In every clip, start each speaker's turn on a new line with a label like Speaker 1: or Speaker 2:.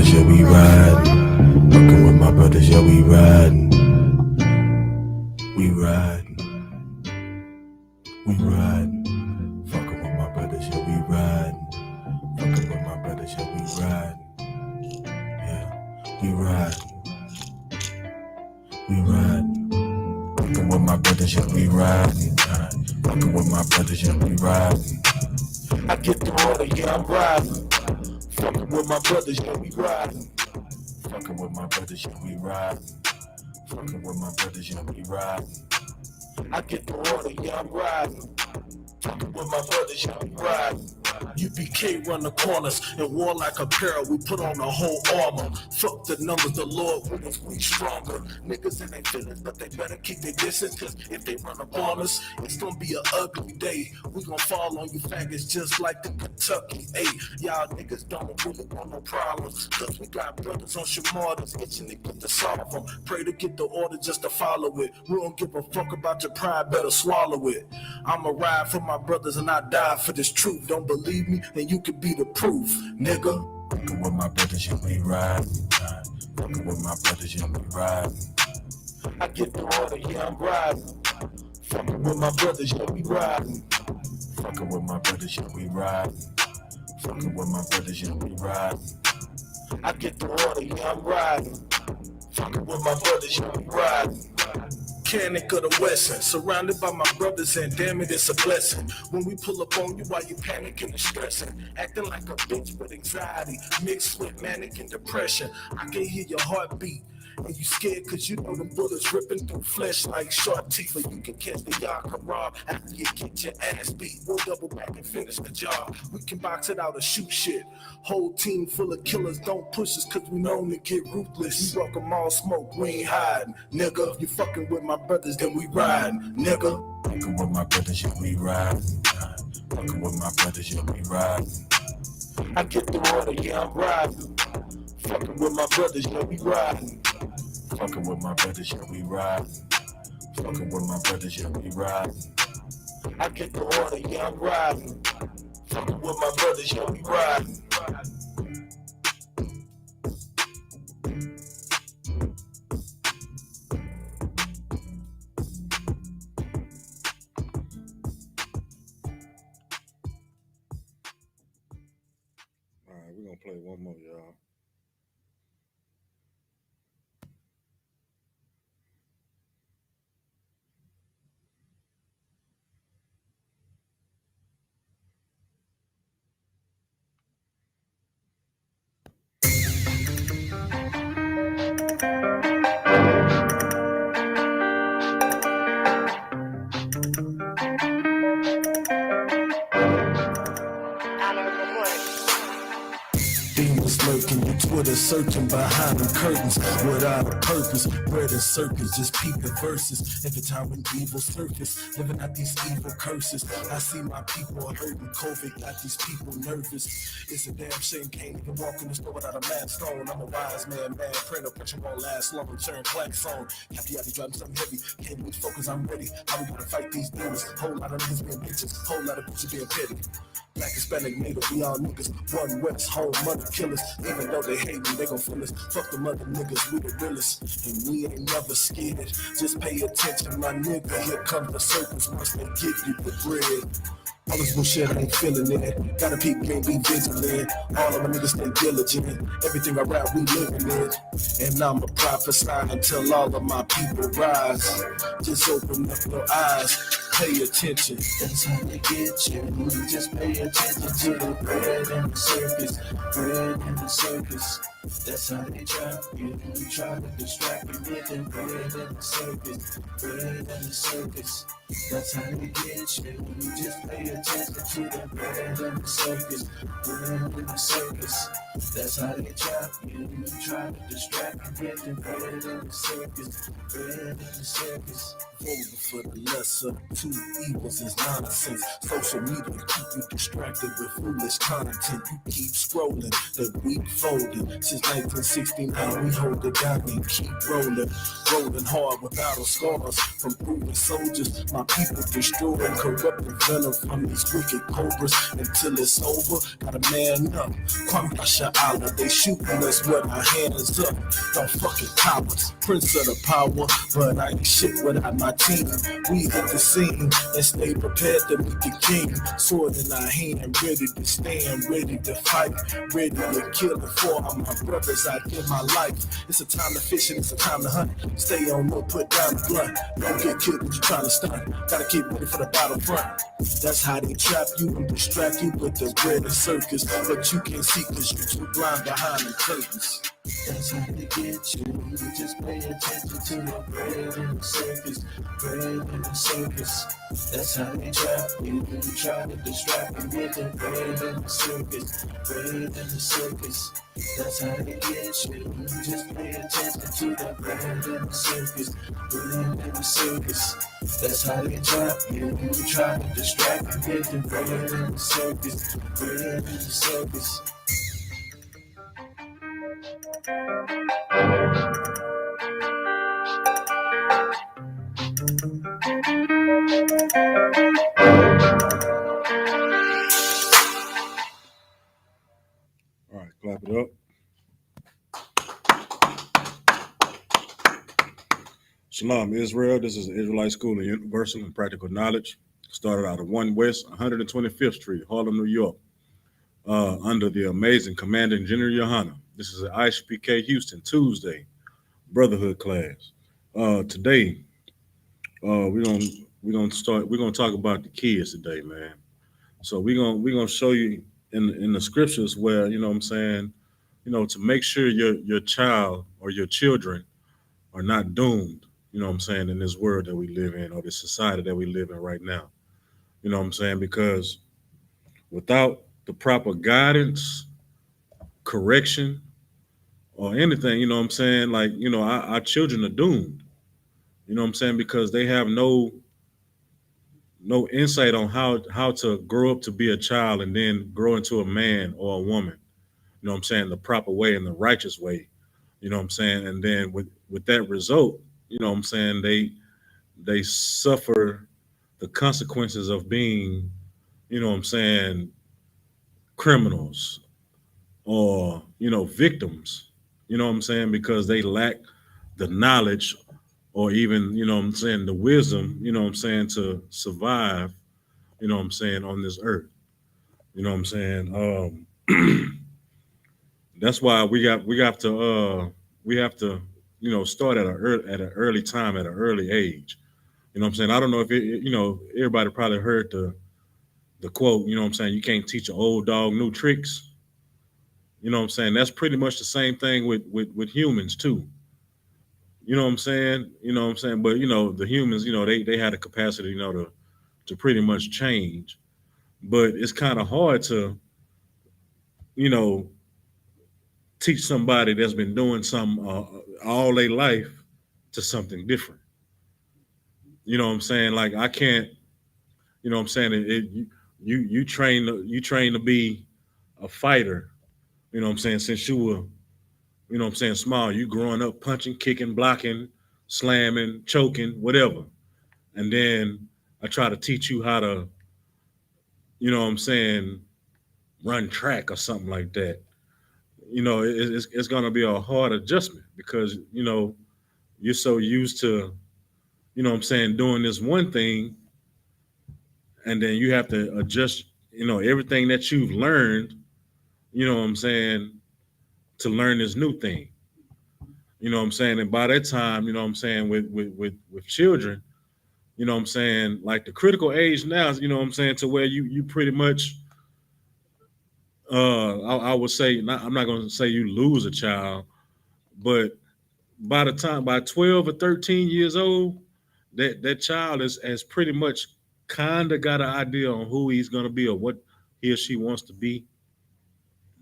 Speaker 1: brothers, yeah, we riding. Fucking with my brothers, yeah, we riding. We riding. We riding. Fucking with my brothers, yeah, we riding. Fucking with my brothers, yeah, we riding. Yeah, we riding. We riding. Fucking with my brothers, yeah, we riding. Fucking with my brothers, yeah, we riding. I get the order, yeah, I'm riding. Fucking with my brothers, yeah, we riding. Fucking with my brothers, yeah, we riding. Fucking with my brothers, yeah, we riding. I get the order, yeah, I'm riding. Fucking with my brothers, yeah, we riding. UPK run the corners and warlike apparel. We put on the whole armor. Fuck the numbers, the Lord with us, we stronger. Niggas in their feelings, but they better keep their distance. Cause if they run up on us, it's gonna be an ugly day. We gon' fall on you faggots just like the Kentucky 8. Y'all niggas don't really want no problems. Cause we got brothers on Shamardas itching to get to solve them. Pray to get the order just to follow it. We don't give a fuck about your pride, better swallow it. I'ma ride for my brothers and I die for this truth. Don't believe me, then you could be the proof, nigga. Fucking with my brothers, yeah, we riding. Fucking with my brothers, yeah, we riding. I get the order, yeah, I'm riding. Fucking with my brothers, yeah, we riding. Fucking with my brothers, yeah, we riding. Fucking with my brothers, yeah, we riding. I get the order, yeah, I'm riding. Fucking with my brothers, yeah, we riding. Mechanic of the Western, surrounded by my brothers, and damn it, it's a blessing. When we pull up on you while you panicking and stressing, acting like a bitch with anxiety, mixed with manic and depression. I can hear your heartbeat, and you scared cause you know the bullets ripping through flesh like sharp teeth. But you can catch the Yakara after you get your ass beat. We'll double back and finish the job. We can box it out or shoot shit. Whole team full of killers, don't push us cause we known to get ruthless. We rock 'em all smoke, we ain't hiding. Nigga, if you fucking with my brothers, then we riding. Nigga, fucking with my brothers, yeah, we riding. Fucking with my brothers, yeah, we riding. I get the order, yeah, I'm riding. Fucking with my brothers, yeah, we riding. Fucking with my brothers, yeah, we riding. Fucking with my brothers, yeah, we riding. I get the order, yeah, I'm riding. Fucking with my brothers, yeah, we riding. Alright, we're gonna play one more, y'all. Demons lurking, your Twitter searching behind the curtains without a purpose. Bread and circus, just peep the verses. Every time when evil surface, living out these evil curses. I see my people hurting. COVID got these people nervous. It's a damn shame, can't even walk in the store without a mask on. I'm a wise man, praying the pressure won't last long. Turn black phone. Happy I be driving something heavy. Can't lose focus, I'm ready. How we gonna fight these demons? Whole lot of niggas being bitches, whole lot of bitches being petty. Black, Hispanic, Native, we all niggas. One West, home, mother killers. Even though they hate me, they gon' feel us. Fuck them other niggas, we the realest. And we ain't never scared. Just pay attention, my nigga. Here comes the circus once they give you the bread. All this bullshit, I ain't feeling it. Gotta peep game, be vigilant. All of my niggas stay diligent. Everything I rap, we living it. And I'ma prophesy until all of my people rise. Just open up your eyes. Pay attention. That's how they get you. You just pay attention to the bread and the circus. Bread and the circus. That's how they trap you. You try to distract you with the bread and the circus. Bread and the circus. That's how they get you. You just pay attention to the bread and the circus. Bread and the circus. That's how they trap you. You try to distract you with the bread and the circus. Bread and the circus. Over for the lesser. Two evils is nonsense. Social media keep you distracted with foolish content. You keep scrolling, the week folding. Since 1969, we hold it down and keep rolling. Rolling hard with battle scars from proven soldiers. My
Speaker 2: my people destroying corrupting venom from these wicked cobras until it's over. Gotta man up. Kwame Yashala, they shooting us with our hands up. Don't fucking cowards, prince of the power, but I ain't shit without my team. We hit the scene and stay prepared to meet the king. Sword in our hand, ready to stand, ready to fight, ready to kill and for all my brothers I give my life. It's a time to fish and it's a time to hunt. Stay on low, put down the blunt. Don't get killed when you trying to stun. Gotta keep ready for the battlefront. That's how they trap you and distract you with the bread and circus. But you can't see cause you too blind behind the curtains. That's how they get you. You just pay attention to the bread in the circus. Bread in the circus. That's how they trap you. You try to distract you with the bread in the circus. Bread in the circus. That's how they get you. You just pay attention to the bread in the circus. Bread in the circus. That's how they trap you. You try to distract you with the bread in the circus. Bread in the circus.
Speaker 3: All right, clap it up. Shalom, Israel. This is the Israelite School of Universal and Practical Knowledge. Started out of 1 West 125th Street, Harlem, New York, under the amazing Commanding General YAHANNA. This is an I.S.U.P.K Houston Tuesday Brotherhood class. Today, we're gonna talk about the kids today, man. So we're gonna show you in the scriptures where, you know what I'm saying, you know, to make sure your child or your children are not doomed, you know what I'm saying, in this world that we live in or this society that we live in right now. You know what I'm saying? Because without the proper guidance, correction, or anything, you know what I'm saying, like, you know, our children are doomed. You know what I'm saying? Because they have no insight on how to grow up to be a child and then grow into a man or a woman. You know what I'm saying? The proper way and the righteous way. You know what I'm saying? And then with that result, you know what I'm saying, they suffer the consequences of being, you know what I'm saying, criminals or, you know, victims. You know what I'm saying? Because they lack the knowledge or even, you know what I'm saying, the wisdom, you know what I'm saying, to survive, you know what I'm saying, on this earth. You know what I'm saying? That's why we have to you know, start at an early time, at an early age. You know what I'm saying? I don't know if you know, everybody probably heard the quote, you know what I'm saying, you can't teach an old dog new tricks. You know what I'm saying? That's pretty much the same thing with humans too. You know what I'm saying? You know what I'm saying? But you know, the humans, you know, they had the capacity, you know, to pretty much change. But it's kind of hard to, you know, teach somebody that's been doing something all their life to something different. You know what I'm saying? Like I can't, you know what I'm saying? You train to be a fighter. You know what I'm saying? Since you were, you know what I'm saying, small, you growing up punching, kicking, blocking, slamming, choking, whatever. And then I try to teach you how to, you know what I'm saying, run track or something like that. You know, it's going to be a hard adjustment because, you know, you're so used to, you know what I'm saying, doing this one thing, and then you have to adjust, you know, everything that you've learned, you know what I'm saying, to learn this new thing. You know what I'm saying? And by that time, you know what I'm saying, with children, you know what I'm saying, like the critical age now is, you know what I'm saying, to where you pretty much I would say, I'm not going to say you lose a child, but by 12 or 13 years old, that child has pretty much kind of got an idea on who he's going to be or what he or she wants to be.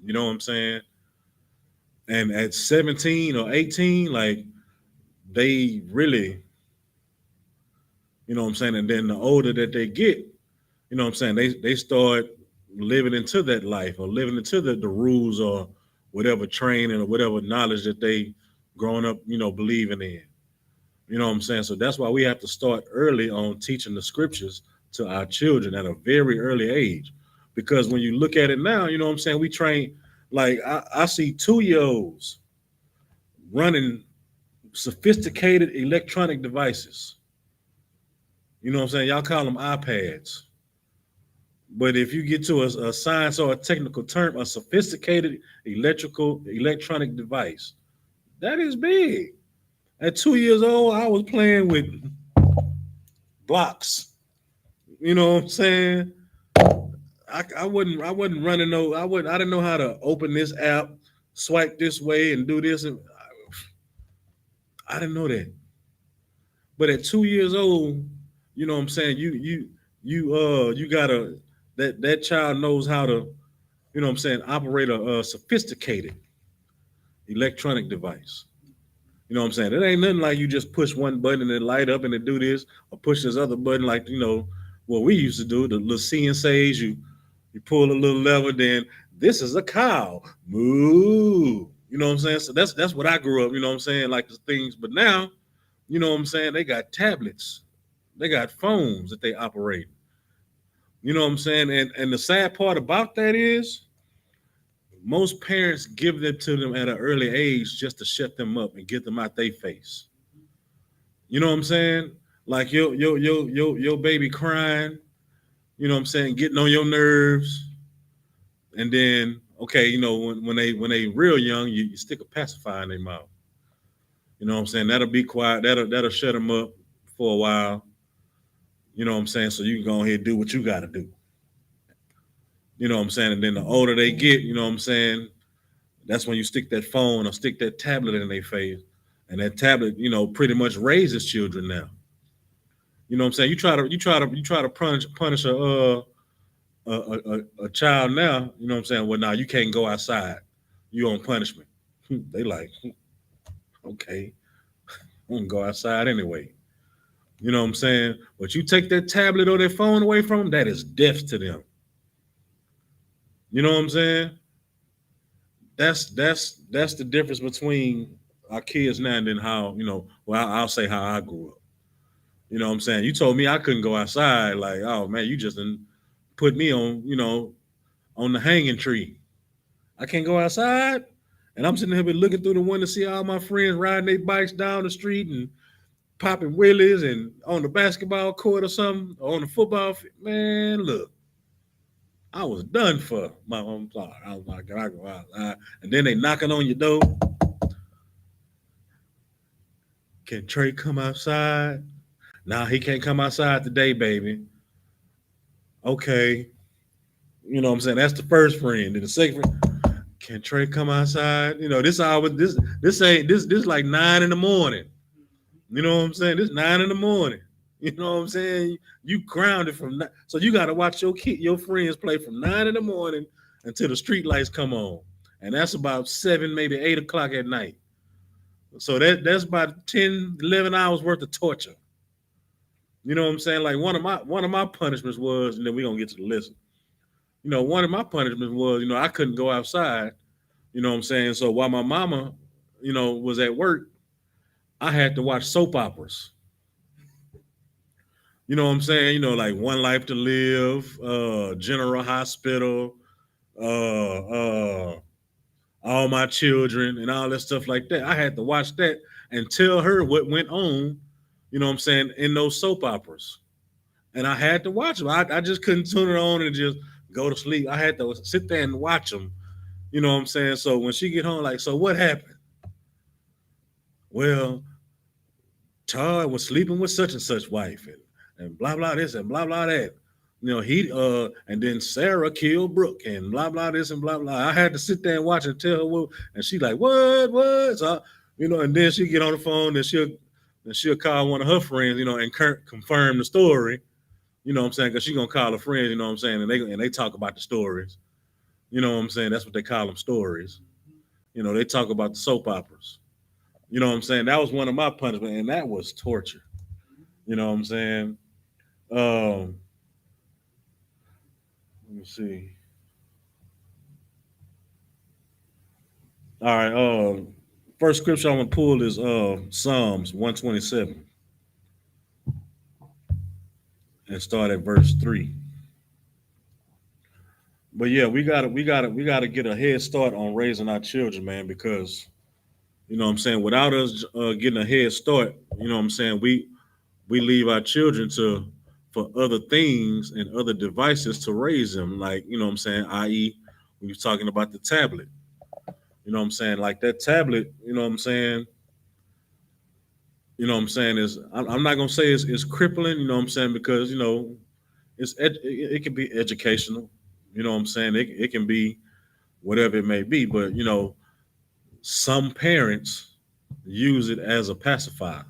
Speaker 3: You know what I'm saying? And at 17 or 18, like they really, you know what I'm saying? And then the older that they get, you know what I'm saying, they start living into that life or living into the rules or whatever training or whatever knowledge that they growing up, you know, believing in. You know what I'm saying? So that's why we have to start early on teaching the scriptures to our children at a very early age. Because when you look at it now, you know what I'm saying? We train, like, I see 2-year-olds running sophisticated electronic devices. You know what I'm saying? Y'all call them iPads. But if you get to a science or a technical term, a sophisticated electronic device, that is big. At 2 years old, I was playing with blocks. You know what I'm saying? I wasn't running I didn't know how to open this app, swipe this way and do this, and I didn't know that. But at 2 years old, you know what I'm saying, you gotta that child knows how to, you know what I'm saying, operate a sophisticated electronic device. You know what I'm saying? It ain't nothing like you just push one button and it light up and it do this, or push this other button like, you know, what we used to do, the little CNCs, you pull a little lever, then this is a cow. Moo. You know what I'm saying? So that's what I grew up, you know what I'm saying, like the things. But now, you know what I'm saying, they got tablets. They got phones that they operate. You know what I'm saying? And the sad part about that is most parents give them to them at an early age just to shut them up and get them out their face. You know what I'm saying? Like your baby crying, you know what I'm saying, getting on your nerves, and then okay, you know, when they real young, you stick a pacifier in their mouth. You know what I'm saying? That'll be quiet. That'll shut them up for a while. You know what I'm saying? So you can go ahead and do what you got to do. You know what I'm saying? And then the older they get, you know what I'm saying, that's when you stick that phone or stick that tablet in their face, and that tablet, you know, pretty much raises children now. You know what I'm saying? You try to punish a child now. You know what I'm saying? Well, now you can't go outside. You on punishment. They like, okay, I'm gonna go outside anyway. You know what I'm saying? But you take that tablet or that phone away from them, that is death to them. You know what I'm saying? That's the difference between our kids now and then how, you know, well, I'll say how I grew up. You know what I'm saying? You told me I couldn't go outside, like, oh man, you just didn't put me on, you know, on the hanging tree. I can't go outside. And I'm sitting here looking through the window to see all my friends riding their bikes down the street and popping willies and on the basketball court or something, or on the football field. Man, look, I was done for my own thought. I was like, I go outside. And then they knocking on your door. Can Trey come outside? Nah, he can't come outside today, baby. Okay. You know what I'm saying? That's the first friend. Then the second friend, can Trey come outside? You know, this like 9 in the morning. You know what I'm saying? This 9 in the morning. You know what I'm saying? You grounded so you got to watch your friends play from 9 in the morning until the street lights come on, and that's about 7, maybe 8 o'clock at night. So that's about 10, 11 hours worth of torture. You know what I'm saying? Like one of my punishments was, and then we gonna get to the list. You know, one of my punishments was, you know, I couldn't go outside. You know what I'm saying? So while my mama, you know, was at work, I had to watch soap operas. You know what I'm saying? You know, like One Life to Live, General Hospital, All My Children, and all that stuff like that. I had to watch that and tell her what went on, you know what I'm saying, in those soap operas. And I had to watch them. I just couldn't tune it on and just go to sleep. I had to sit there and watch them. You know what I'm saying? So when she get home, like, so what happened? Well, Todd was sleeping with such and such wife, and blah blah this and blah blah that. You know, he and then Sarah killed Brooke and blah blah this and blah blah. I had to sit there and watch and tell her what, and she like, what? So, you know, and then she get on the phone and she'll call one of her friends, you know, and confirm the story. You know what I'm saying? Because she gonna call her friends, you know what I'm saying, and they talk about the stories. You know what I'm saying? That's what they call them, stories. You know, they talk about the soap operas. You know what I'm saying? That was one of my punishments, and that was torture. You know what I'm saying? Um, let me see. All right. First scripture I'm gonna pull is Psalms 127 and start at verse 3. But yeah, we gotta get a head start on raising our children, man, because you know what I'm saying, without us getting a head start, you know what I'm saying, we leave our children to for other things and other devices to raise them, like, you know what I'm saying, i.e., we was talking about the tablet. You know what I'm saying? Like that tablet, you know what I'm saying? You know what I'm saying? Is I'm not gonna say it's crippling, you know what I'm saying, because you know it can be educational, you know what I'm saying? It can be whatever it may be, but you know, some parents use it as a pacifier.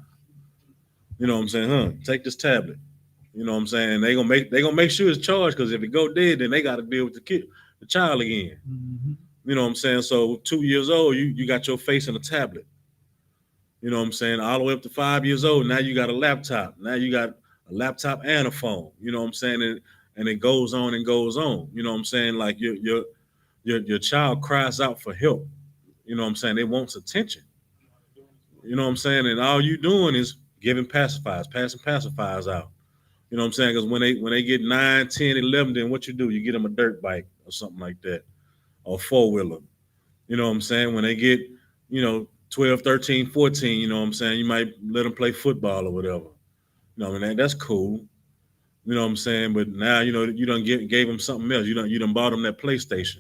Speaker 3: You know what I'm saying? Take this tablet. You know what I'm saying? They gonna make sure it's charged, because if it go dead, then they got to deal with the child again.
Speaker 2: Mm-hmm.
Speaker 3: You know what I'm saying? So 2 years old, you got your face in a tablet. You know what I'm saying? All the way up to 5 years old, now you got a laptop. Now you got a laptop and a phone. You know what I'm saying? And it goes on and goes on. You know what I'm saying? Like your child cries out for help. You know what I'm saying? It wants attention. You know what I'm saying? And all you doing is giving pacifiers, passing pacifiers out. You know what I'm saying? Because when they get 9, 10, 11, then what you do? You get them a dirt bike or something like that, or a four-wheeler. You know what I'm saying? When they get, you know, 12, 13, 14, you know what I'm saying? You might let them play football or whatever. You know what I mean? That's cool. You know what I'm saying? But now, you know, you done gave them something else. You done bought them that PlayStation.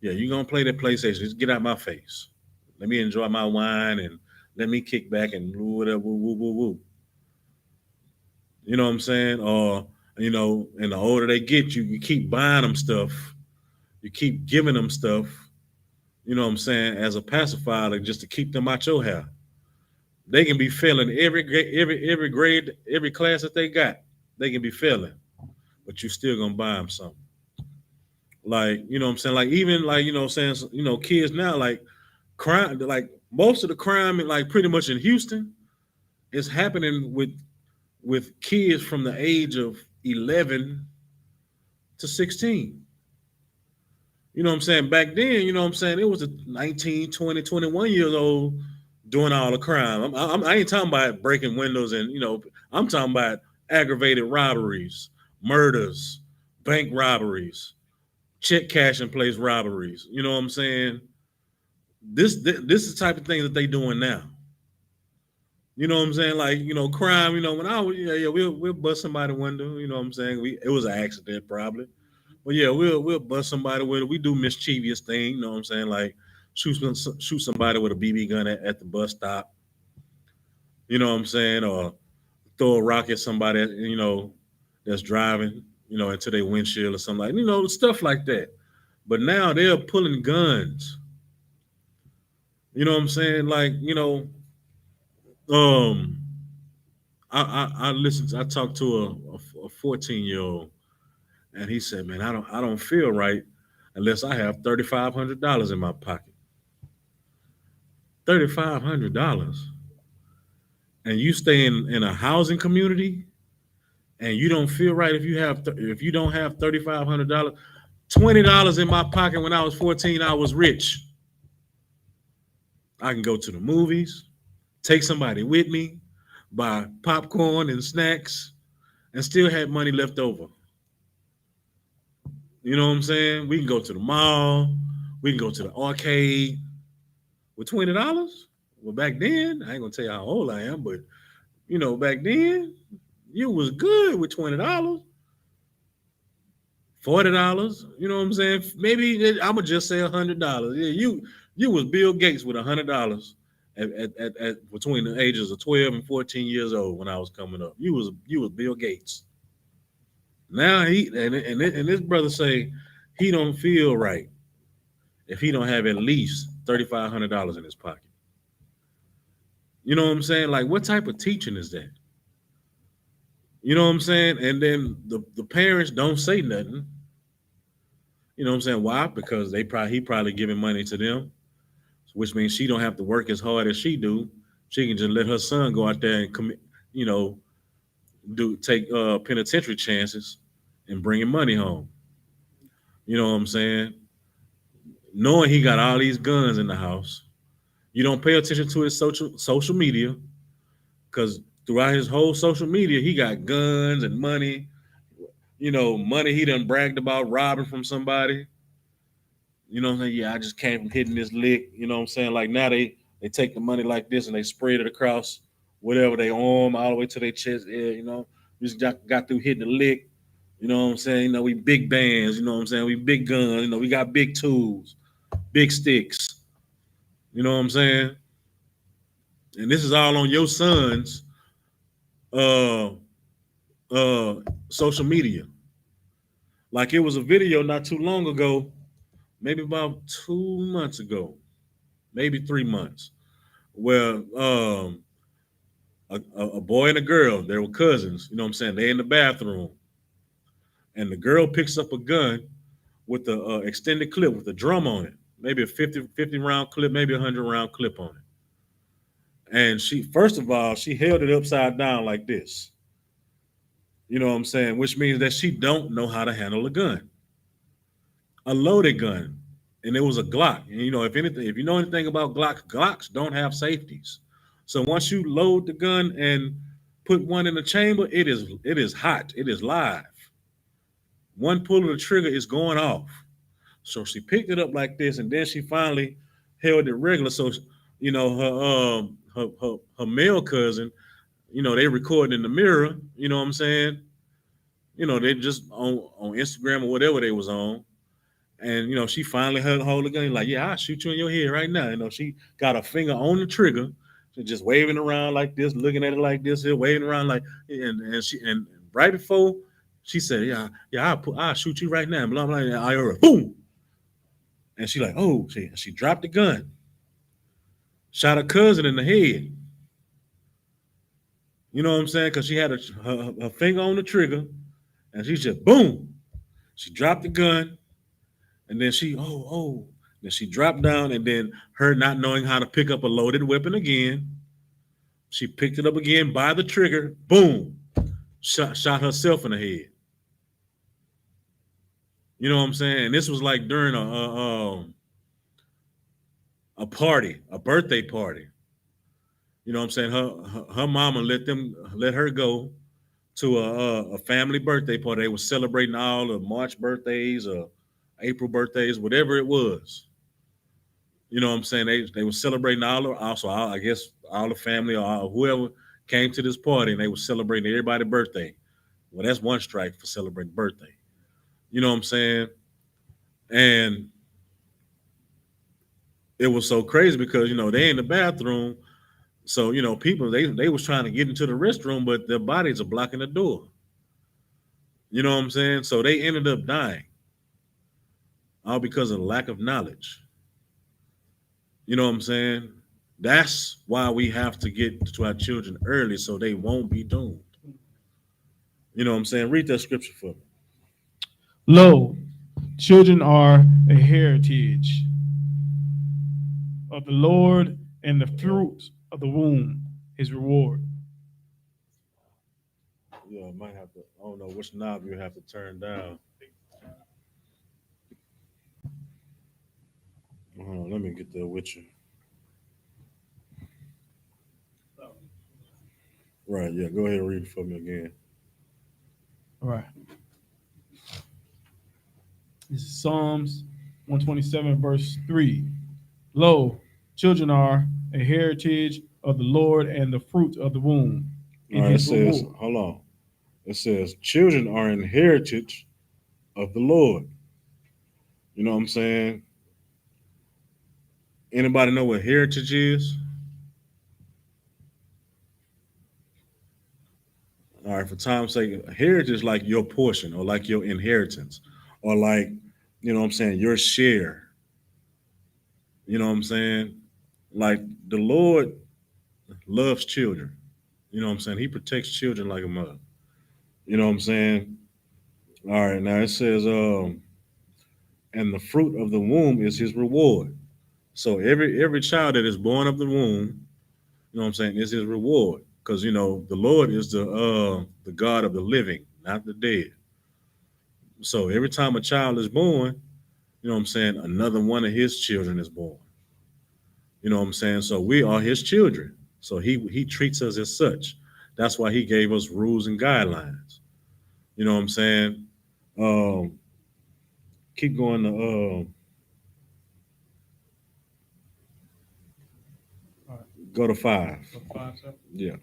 Speaker 3: Yeah, you going to play that PlayStation. Just get out my face. Let me enjoy my wine and let me kick back and do whatever, woo, woo, woo, woo. You know what I'm saying? Or, you know, and the older they get, you keep buying them stuff. You keep giving them stuff, you know what I'm saying, as a pacifier, like just to keep them out your hair. They can be failing every grade, every class that they got. They can be failing, but you still gonna buy them something. Like, you know what I'm saying? Like, even like, you know what I'm saying, you know, kids now, like crime, like most of the crime like pretty much in Houston is happening with kids from the age of 11 to 16. You know what I'm saying? Back then, you know what I'm saying, it was a 19, 20, 21 years old doing all the crime. I ain't talking about breaking windows and, you know, I'm talking about aggravated robberies, murders, bank robberies, check cashing place robberies. You know what I'm saying? This is the type of thing that they doing now. You know what I'm saying? Like, you know, crime, you know, when I was, yeah, we'll bust somebody's window, you know what I'm saying? It was an accident probably. But yeah, we'll bust somebody with it. We do mischievous thing, you know what I'm saying? Like shoot somebody with a BB gun at the bus stop, you know what I'm saying? Or throw a rock at somebody, you know, that's driving, you know, into their windshield or something, like, you know, stuff like that. But now they're pulling guns. You know what I'm saying? Like, you know, um, I listened. I talked to a 14-year-old, and he said, "Man, I don't feel right unless I have $3,500 in my pocket. $3,500, and you stay in a housing community, and you don't feel right if you don't have $3,500. $20 in my pocket when I was 14, I was rich. I can go to the movies, take somebody with me, buy popcorn and snacks, and still have money left over. You know what I'm saying? We can go to the mall, we can go to the arcade with $20. Well, back then, I ain't gonna tell you how old I am, but you know, back then, you was good with $20. $40. You know what I'm saying? Maybe I'm gonna just say $100. Yeah, you was Bill Gates with $100 at between the ages of 12 and 14 years old when I was coming up. You was Bill Gates. Now and this brother say he don't feel right if he don't have at least $3,500 in his pocket. You know what I'm saying? Like, what type of teaching is that? You know what I'm saying? And then the parents don't say nothing. You know what I'm saying? Why? Because he probably giving money to them, which means she don't have to work as hard as she do. She can just let her son go out there and commit, you know, take penitentiary chances and bringing money home. You know what I'm saying? Knowing he got all these guns in the house, You don't pay attention to his social media, because throughout his whole social media, he got guns and money. Money he done bragged about robbing from somebody. You know what I'm saying? Yeah, I just came from hitting this lick. You know what I'm saying? Like now they take the money like this and they spread it across whatever they arm all the way to their chest. Yeah, we just got through hitting the lick. You know what I'm saying? We big bands. You know what I'm saying? We big guns. We got big tools, big sticks. You know what I'm saying? And this is all on your son's uh social media. Like it was a video not too long ago, maybe about 2 months ago, maybe 3 months, where a boy and a girl, they were cousins, you know what I'm saying? They in the bathroom, and the girl picks up a gun with the extended clip with a drum on it, maybe a 50 round clip, maybe 100 round clip on it. And she, first of all, she held it upside down like this. You know what I'm saying? Which means that she don't know how to handle a gun, a loaded gun. And it was a Glock. And if you know anything about Glocks don't have safeties. So once you load the gun and put one in the chamber, it is hot. It is live. One pull of the trigger is going off. So she picked it up like this, and then she finally held it regular. So her male cousin, they recording in the mirror. You know what I'm saying? They just on Instagram or whatever they was on. And she finally hold the gun, like, yeah, I'll shoot you in your head right now. She got her finger on the trigger, just waving around like this, looking at it like this, here, waving around like, and right before she said, yeah, I'll shoot you right now, blah blah. And I heard, boom, and she like, oh, she dropped the gun, shot her cousin in the head. You know what I'm saying? Because she had her finger on the trigger, and she just boom, she dropped the gun. And then then she dropped down, and then her not knowing how to pick up a loaded weapon again, she picked it up again by the trigger, boom, shot herself in the head. You know what I'm saying? And this was like during a party, a birthday party. You know what I'm saying? Her mama let her go to a family birthday party. They were celebrating all the March birthdays or April birthdays, whatever it was. You know what I'm saying? They were celebrating I guess all the family or whoever came to this party, and they were celebrating everybody's birthday. Well, that's one strike for celebrating birthday. You know what I'm saying? And it was so crazy because they in the bathroom, so people they was trying to get into the restroom, but their bodies are blocking the door. You know what I'm saying? So they ended up dying, all because of lack of knowledge. You know what I'm saying? That's why we have to get to our children early so they won't be doomed. You know what I'm saying? Read that scripture for me.
Speaker 4: Lo, children are a heritage of the Lord, and the fruit of the womb, his reward.
Speaker 3: Yeah, I might have to, I don't know which knob you have to turn down. Hold on, let me get there with you. Right, yeah, go ahead and read it for me again.
Speaker 4: All right. This is Psalms 127, verse 3. Lo, children are a heritage of the Lord, and the fruit of the womb.
Speaker 3: All right, it says, hold on. It says, children are an heritage of the Lord. You know what I'm saying? Anybody know what heritage is? All right, for time's sake, heritage is like your portion or like your inheritance or like, you know what I'm saying, your share. You know what I'm saying? Like the Lord loves children. You know what I'm saying? He protects children like a mother. You know what I'm saying? All right, now it says, and the fruit of the womb is his reward. So every child that is born of the womb, you know what I'm saying, is his reward. Because the Lord is the God of the living, not the dead. So every time a child is born, you know what I'm saying, another one of his children is born. You know what I'm saying? So we are his children. So he treats us as such. That's why he gave us rules and guidelines. You know what I'm saying? Um, keep going to
Speaker 4: All right.
Speaker 3: go to 5.
Speaker 4: So 5, sir.
Speaker 3: Yeah.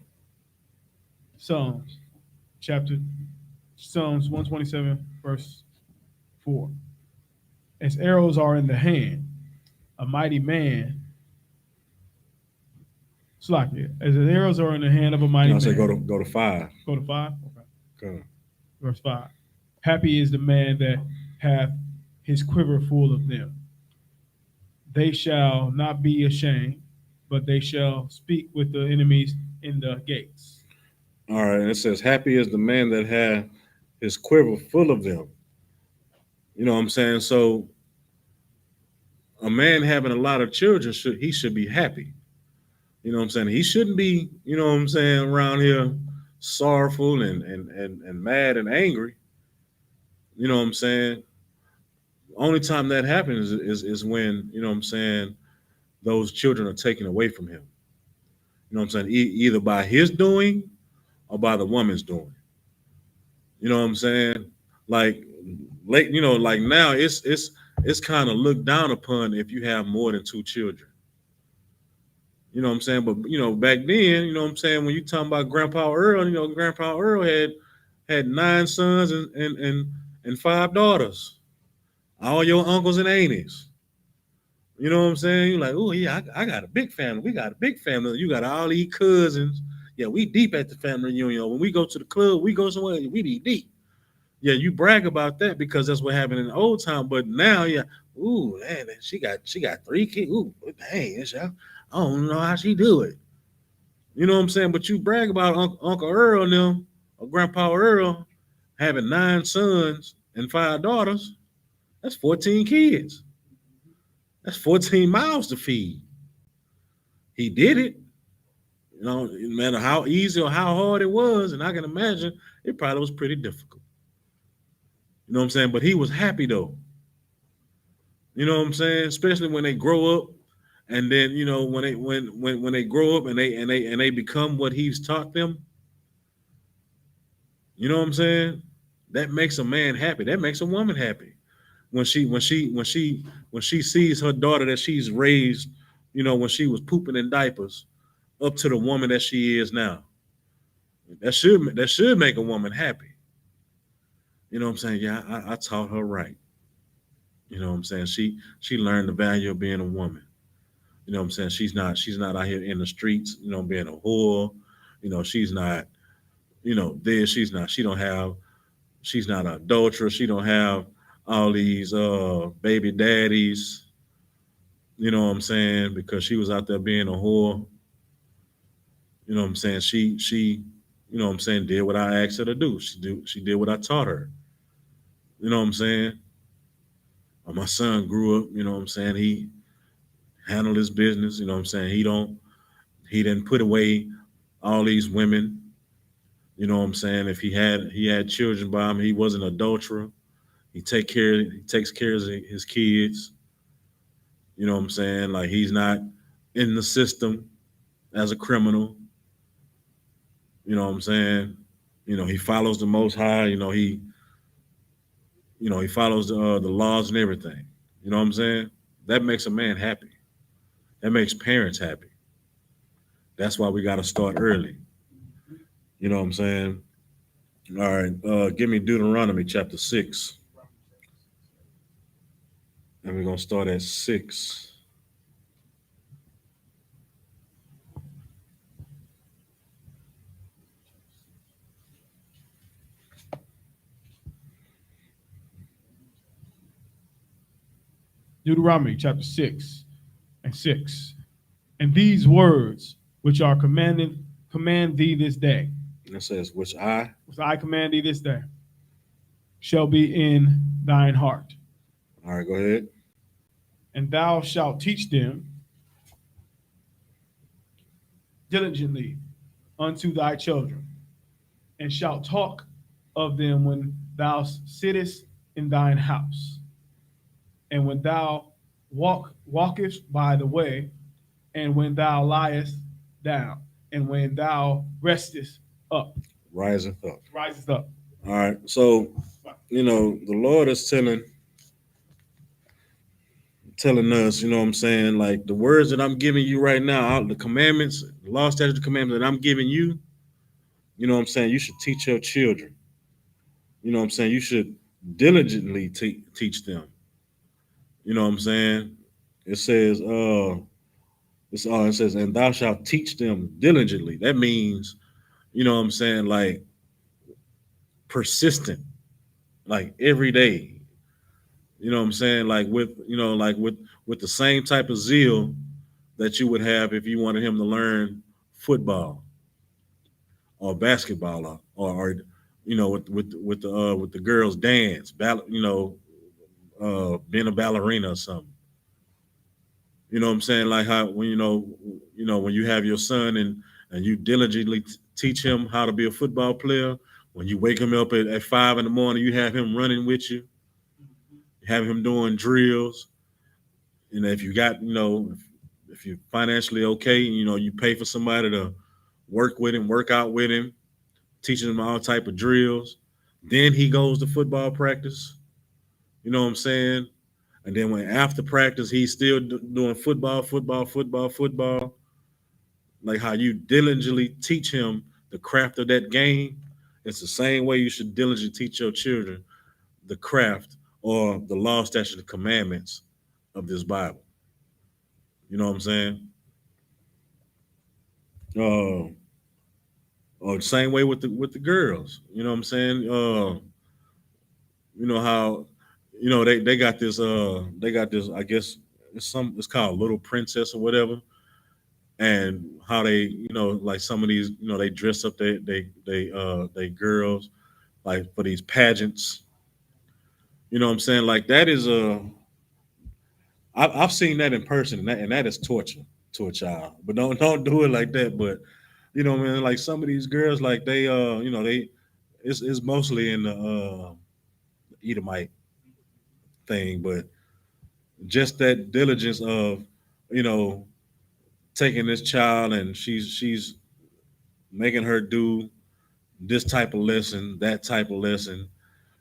Speaker 4: Psalms, Psalms 127, verse 4. As arrows are in the hand, a mighty man. Slakia. As the arrows are in the hand of a mighty
Speaker 3: I
Speaker 4: man.
Speaker 3: say go to 5.
Speaker 4: Go to 5. Okay.
Speaker 3: Go.
Speaker 4: Verse 5. Happy is the man that hath his quiver full of them. They shall not be ashamed, but they shall speak with the enemies in the gates.
Speaker 3: All right. And it says, happy is the man that had his quiver full of them. You know what I'm saying? So a man having a lot of children should be happy. You know what I'm saying? He shouldn't be, you know what I'm saying, around here sorrowful and mad and angry. You know what I'm saying? Only time that happens is when, you know what I'm saying, those children are taken away from him. You know what I'm saying? Either by his doing or by the woman's doing. You know what I'm saying? Like late, you know, like now it's kind of looked down upon if you have more than 2 children. You know what I'm saying? But you know, back then, you know what I'm saying, when you talking about Grandpa Earl, you know, Grandpa Earl had 9 sons and 5 daughters. All your uncles and aunties. You know what I'm saying? You're like, oh yeah, I got a big family. We got a big family. You got all these cousins. Yeah, we deep at the family reunion. When we go to the club, we go somewhere, we be deep. Yeah, you brag about that because that's what happened in the old time. But now, yeah, ooh, man, she got 3 kids. Ooh, dang, I don't know how she do it. You know what I'm saying? But you brag about Uncle Earl and them, or Grandpa Earl, having 9 sons and 5 daughters. That's 14 kids. That's 14 mouths to feed. He did it. You know, no matter how easy or how hard it was, and I can imagine it probably was pretty difficult. You know what I'm saying? But he was happy though. You know what I'm saying? Especially when they grow up, and then you know when they grow up and they become what he's taught them. You know what I'm saying? That makes a man happy. That makes a woman happy. When she sees her daughter that she's raised, you know, when she was pooping in diapers, up to the woman that she is now. That should make a woman happy. You know what I'm saying? Yeah, I taught her right. You know what I'm saying? She learned the value of being a woman. You know what I'm saying? She's not out here in the streets, you know, being a whore. You know, she's not, you know, this, she's not an adulteress. She don't have all these baby daddies, you know what I'm saying, because she was out there being a whore. You know what I'm saying? She you know what I'm saying, did what I asked her to do. She did what I taught her. You know what I'm saying? My son grew up, you know what I'm saying, he handled his business, you know what I'm saying? He didn't put away all these women. You know what I'm saying? If he had children by him, he wasn't an adulterer. He takes care of his kids. You know what I'm saying? Like he's not in the system as a criminal. You know what I'm saying? You know, he follows the Most High. He follows the laws and everything. You know what I'm saying? That makes a man happy. That makes parents happy. That's why we got to start early. You know what I'm saying? All right, give me Deuteronomy chapter 6. And we're going to start at 6.
Speaker 4: Deuteronomy chapter 6 and 6. And these words which are command thee this day.
Speaker 3: It says, which I
Speaker 4: command thee this day, shall be in thine heart.
Speaker 3: All right, go ahead.
Speaker 4: And thou shalt teach them diligently unto thy children, and shalt talk of them when thou sittest in thine house, and when thou walkest by the way, and when thou liest down, and when thou restest up,
Speaker 3: riseth up.
Speaker 4: risest up.
Speaker 3: All right. So, the Lord is telling us, what I'm saying, like the words that I'm giving you right now, the commandments, the law, statute, commandments that I'm giving you, what I'm saying, you should teach your children. What I'm saying, you should diligently teach them. What I'm saying? It says, it says, and thou shalt teach them diligently. That means, what I'm saying, like persistent, like every day. What I'm saying, like with the same type of zeal that you would have if you wanted him to learn football or basketball or with the girls dance, being a ballerina or something. You know what I'm saying? Like how when when you have your son and you diligently teach him how to be a football player. When you wake him up at 5 in the morning, you have him running with you, have him doing drills. If you got if you're financially okay, you pay for somebody to work with him, work out with him, teaching him all type of drills. Then he goes to football practice. You know what I'm saying? And then when after practice, he's still doing football. Like how you diligently teach him the craft of that game. It's the same way you should diligently teach your children the craft or the law, statutes, and commandments of this Bible. You know what I'm saying? Or the same way with the girls. You know what I'm saying? How they got this I guess it's called Little Princess or whatever, and how they like some of these they dress up they girls like for these pageants. You know what I'm saying? Like that is I've seen that in person, and that is torture to a child. But don't do it like that. But man, like some of these girls, like they they it's mostly in the Edomite thing, but just that diligence of you know taking this child and she's making her do this type of lesson, that type of lesson.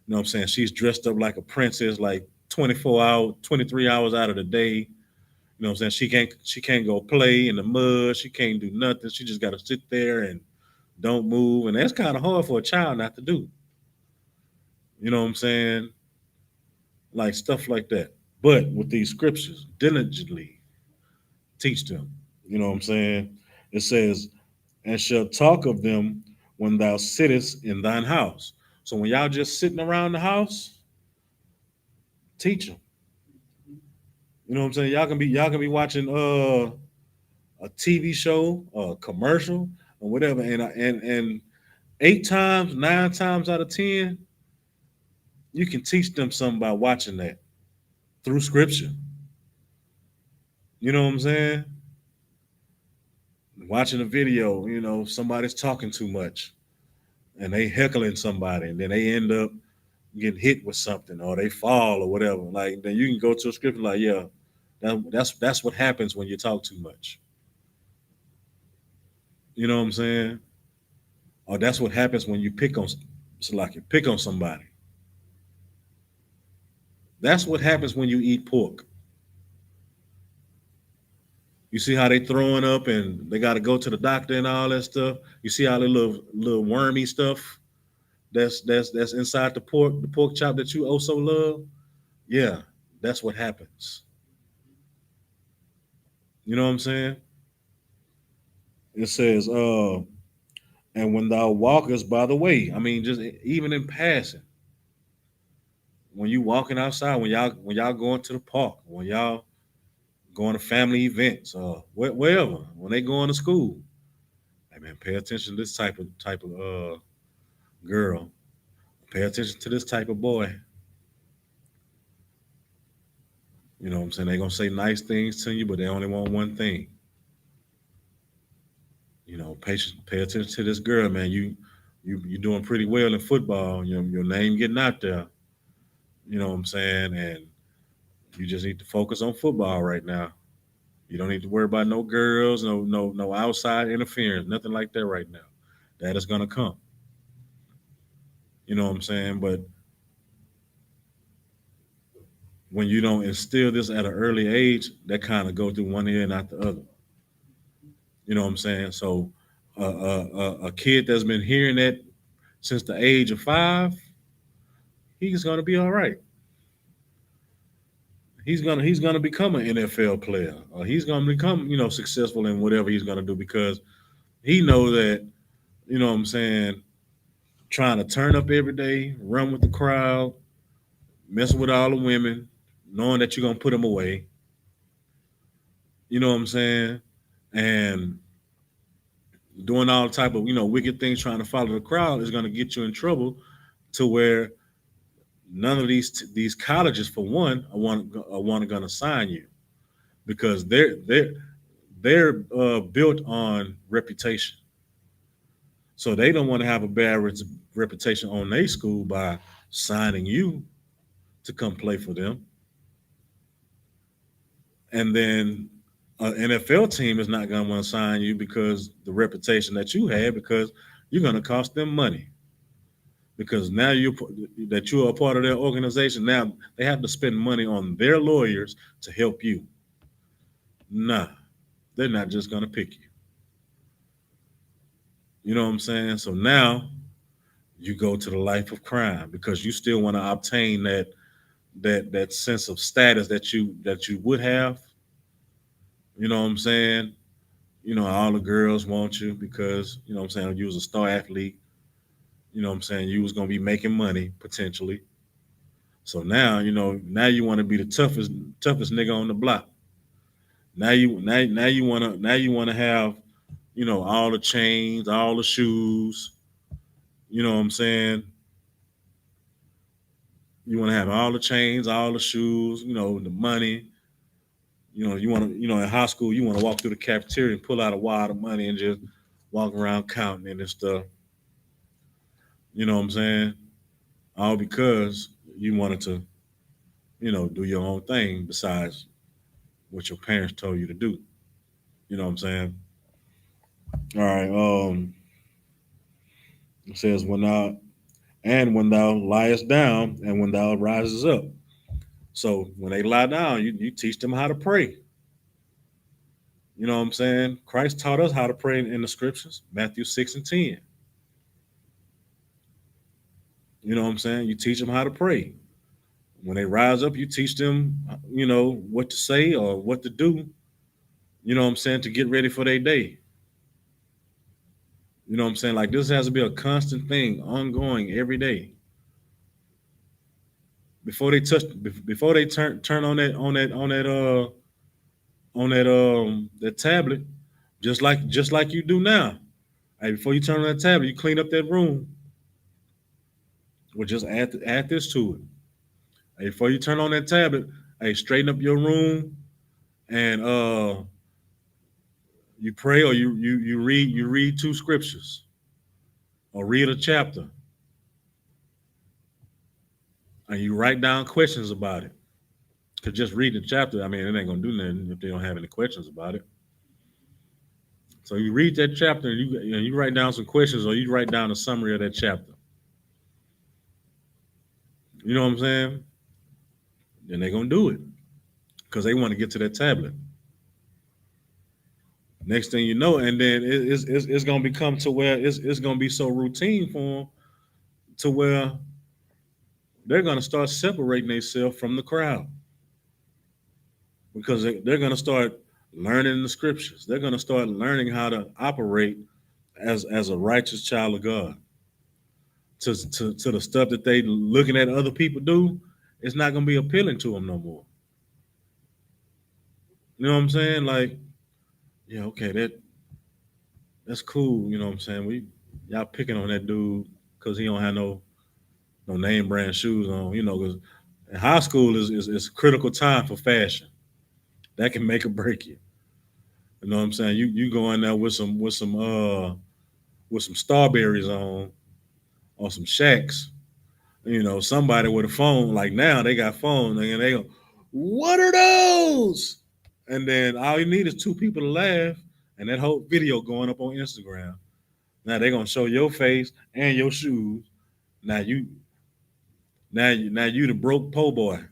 Speaker 3: You know what I'm saying? She's dressed up like a princess, like 24 hours, 23 hours out of the day. You know what I'm saying? She can't go play in the mud. She can't do nothing. She just got to sit there and don't move. And that's kind of hard for a child not to do. You know what I'm saying? Like stuff like that. But with these scriptures, diligently teach them. You know what I'm saying? It says, and shall talk of them when thou sittest in thine house. So when y'all just sitting around the house, teach them. You know what I'm saying? Y'all can be watching a TV show, a commercial, or whatever, and 8 times, 9 times out of 10, you can teach them something by watching that through scripture. You know what I'm saying? Watching a video, somebody's talking too much and they heckling somebody, and then they end up getting hit with something or they fall or whatever. Like then you can go to a scripture like, yeah, that's what happens when you talk too much. You know what I'm saying? Or that's what happens when you pick on somebody. That's what happens when you eat pork. You see how they throwing up and they got to go to the doctor and all that stuff. You see all the little wormy stuff that's inside the pork chop that you also love. Yeah, that's what happens. You know what I'm saying? It says, and when thou walkest by the way, I mean, just even in passing, when you walking outside, when y'all going to the park, when y'all going to family events, wherever, when they going to school, hey man, pay attention to this type of girl. Pay attention to this type of boy. You know what I'm saying? They gonna say nice things to you, but they only want one thing. Pay attention to this girl, man. You doing pretty well in football. Your name getting out there. You know what I'm saying? And you just need to focus on football right now. You don't need to worry about no girls, no outside interference, nothing like that right now. That is gonna come. You know what I'm saying? But when you don't instill this at an early age, that kind of go through one ear and not the other. You know what I'm saying? So a kid that's been hearing that since the age of 5, he's gonna be all right. He's gonna become an NFL player, or he's gonna become successful in whatever he's gonna do because he know that what I'm saying, trying to turn up every day, run with the crowd, messing with all the women, knowing that you're gonna put them away. You know what I'm saying, and doing all type of wicked things, trying to follow the crowd is gonna get you in trouble to where none of these colleges, for one, are gonna sign you because they're built on reputation. So they don't want to have a bad reputation on their school by signing you to come play for them. And then an NFL team is not going to want to sign you because the reputation that you had, because you're going to cost them money. Because now you're a part of their organization, now they have to spend money on their lawyers to help you. Nah, they're not just going to pick you. You know what I'm saying? So now you go to the life of crime because you still want to obtain that sense of status that you would have. You know what I'm saying? All the girls want you because, what I'm saying, you was a star athlete. You know what I'm saying? You was gonna be making money potentially. So now you want to be the toughest nigga on the block. Now you wanna have, all the chains, all the shoes. You know what I'm saying? You want to have all the chains, all the shoes, the money. You want to, in high school, you want to walk through the cafeteria and pull out a wad of money and just walk around counting it and stuff. You know what I'm saying? All because you wanted to, do your own thing besides what your parents told you to do. You know what I'm saying? All right. It says when thou liest down and when thou rises up. So when they lie down, you teach them how to pray. You know what I'm saying? Christ taught us how to pray in the scriptures, Matthew 6 and 10. You know what I'm saying? You teach them how to pray. When they rise up, you teach them, what to say or what to do, you know what I'm saying, to get ready for their day. You know what I'm saying? Like this has to be a constant thing, ongoing every day. Before they turn on that tablet, just like you do now. Hey, before you turn on that tablet, you clean up that room. We'll just add this to it. Hey, before you turn on that tablet, hey, straighten up your room and you pray or you read 2 scriptures or read a chapter and you write down questions about it. Cause just reading the chapter, I mean, it ain't gonna do nothing if they don't have any questions about it. So you read that chapter and you write down some questions or you write down a summary of that chapter. You know what I'm saying? Then they're gonna do it because they want to get to that tablet. Next thing you know, and then it's gonna become to where it's gonna be so routine for them to where they're gonna start separating themselves from the crowd because they're gonna start learning the scriptures. They're gonna start learning how to operate as a righteous child of God. To the stuff that they looking at other people do, it's not gonna be appealing to them no more. You know what I'm saying? Like, yeah, okay, that's cool. You know what I'm saying? Y'all picking on that dude because he don't have no name brand shoes on. Because high school is a critical time for fashion. That can make or break you. You know what I'm saying? You go in there with some Starberries on or some Shacks. Somebody with a phone. Like now they got phones and they go, "What are those?" And then all you need is two people to laugh, and that whole video going up on Instagram. Now they're gonna show your face and your shoes. Now you the broke po' boy.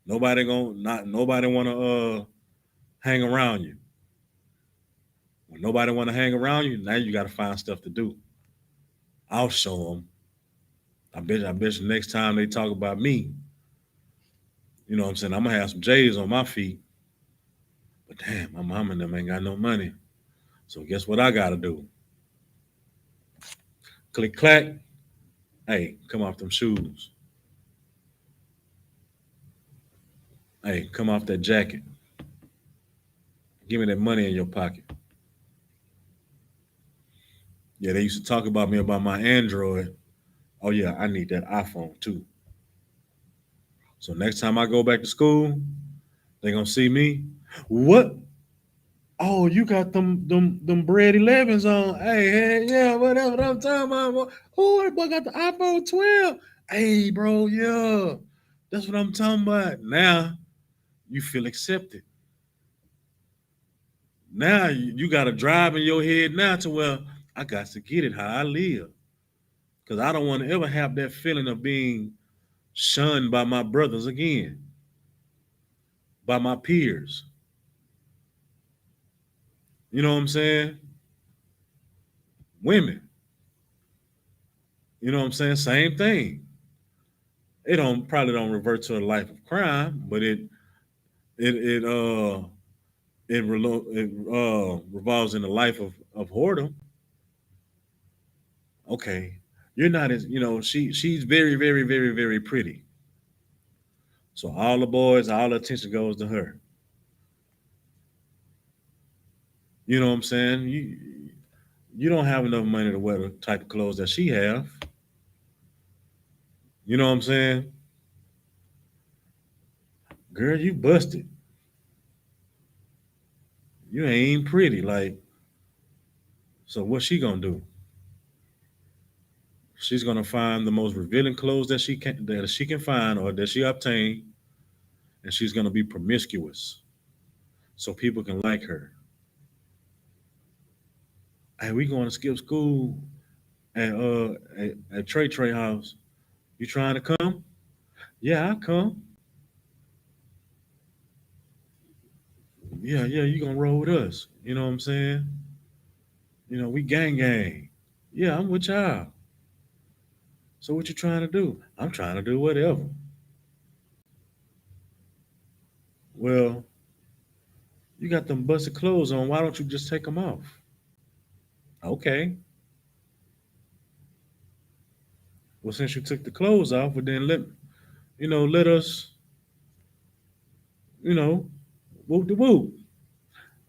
Speaker 3: Nobody wanna hang around you. When nobody wanna hang around you, now you gotta find stuff to do. I'll show them. I bet you next time they talk about me, you know what I'm saying, I'm gonna have some J's on my feet. But damn, my mom and them ain't got no money. So guess what I gotta do? Click clack. Hey, come off them shoes. Hey, come off that jacket. Give me that money in your pocket. Yeah, they used to talk about me about my Android. Oh yeah, I need that iPhone too. So next time I go back to school, they gonna see me. What? Oh, you got them bread 11s on. Hey, yeah, whatever I'm talking about. Oh, that boy got the iPhone 12. Hey, bro, yeah. That's what I'm talking about. Now you feel accepted. Now you got to drive in your head now to where I got to get it how I live. Because I don't want to ever have that feeling of being shunned by my brothers again, by my peers. You know what I'm saying? Women. You know what I'm saying? Same thing. It don't probably don't revert to a life of crime, but it it uh it revolves in the life of whoredom. Okay, you're not as she's very very very very pretty. So all the boys, all the attention goes to her. You know what I'm saying? You don't have enough money to wear the type of clothes that she have. You know what I'm saying? Girl, you busted. You ain't pretty. Like, so what's she gonna do? She's gonna find the most revealing clothes that she can find or that she obtain, and she's gonna be promiscuous so people can like her. Hey, we going to skip school at Trey Trey house. You trying to come? Yeah, I come. Yeah, you gonna roll with us. You know what I'm saying? We gang gang. Yeah, I'm with y'all. So what you trying to do? I'm trying to do whatever. Well, you got them busted clothes on. Why don't you just take them off? Okay. Well, since you took the clothes off, well then let us, you know, whoop the whoop.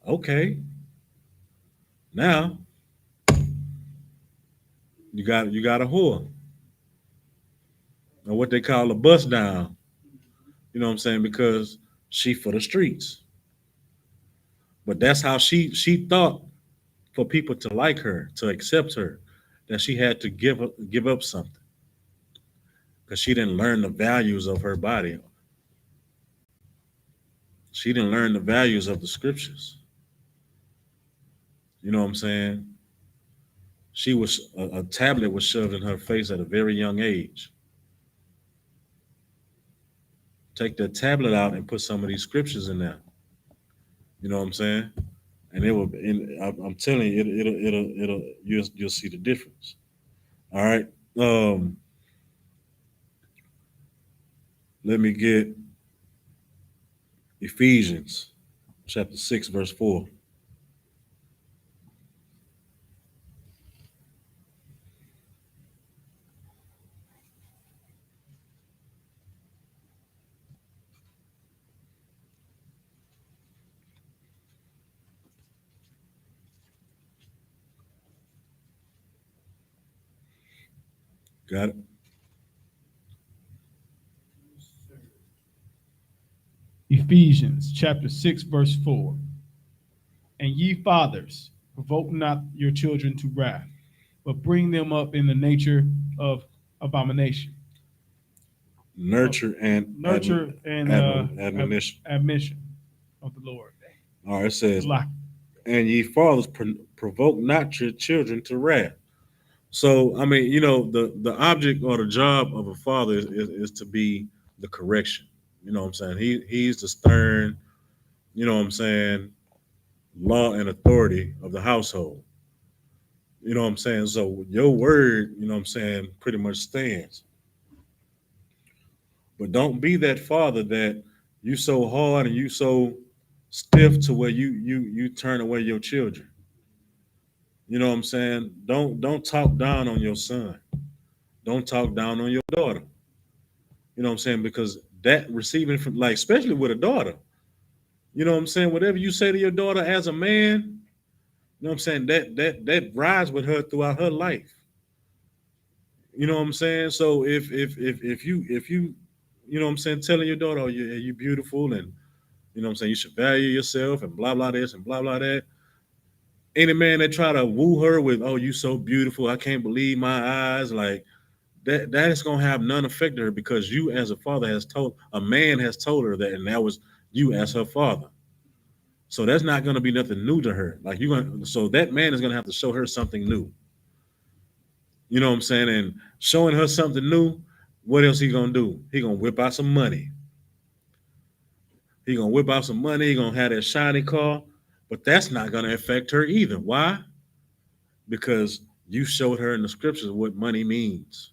Speaker 3: Okay. Now you got a whore, or what they call a bust down. You know what I'm saying? Because she for the streets. But that's how she thought for people to like her, to accept her, that she had to give up something because she didn't learn the values of her body. She didn't learn the values of the scriptures. You know what I'm saying? A tablet was shoved in her face at a very young age. Take that tablet out and put some of these scriptures in there. You know what I'm saying? And it will. I'm telling you, you'll see the difference. All right. Let me get Ephesians chapter 6, verse 4. Got it?
Speaker 4: Ephesians chapter 6, verse 4. And ye fathers, provoke not your children to wrath, but bring them up in the nature of abomination.
Speaker 3: Nurture and
Speaker 4: Nurture and
Speaker 3: admonition.
Speaker 4: admission of the Lord.
Speaker 3: All right, it says,
Speaker 4: Black.
Speaker 3: and ye fathers provoke not your children to wrath. So, I mean, the object or the job of a father is to be the correction. You know what I'm saying? He's the stern, you know what I'm saying, law and authority of the household. You know what I'm saying? So your word, you know what I'm saying, pretty much stands. But don't be that father that you so hard and you so stiff to where you turn away your children. You know what I'm saying? Don't talk down on your son. Don't talk down on your daughter. You know what I'm saying? Because that receiving from, like, especially with a daughter, you know what I'm saying? Whatever you say to your daughter as a man, you know what I'm saying? That rides with her throughout her life. You know what I'm saying? So if you you know what I'm saying, telling your daughter, oh, you beautiful, and you know what I'm saying, you should value yourself and blah blah this and blah blah that. Any man that try to woo her with, oh, you so beautiful, I can't believe my eyes, like that is gonna have none effect on her, because you as a father has told, a man has told her that, and that was you as her father. So that's not gonna be nothing new to her. Like, you gonna, so that man is gonna have to show her something new. You know what I'm saying? And showing her something new, what else he gonna do? He gonna whip out some money. He gonna whip out some money. He gonna have that shiny car, but that's not gonna affect her either. Why? Because you showed her in the scriptures what money means.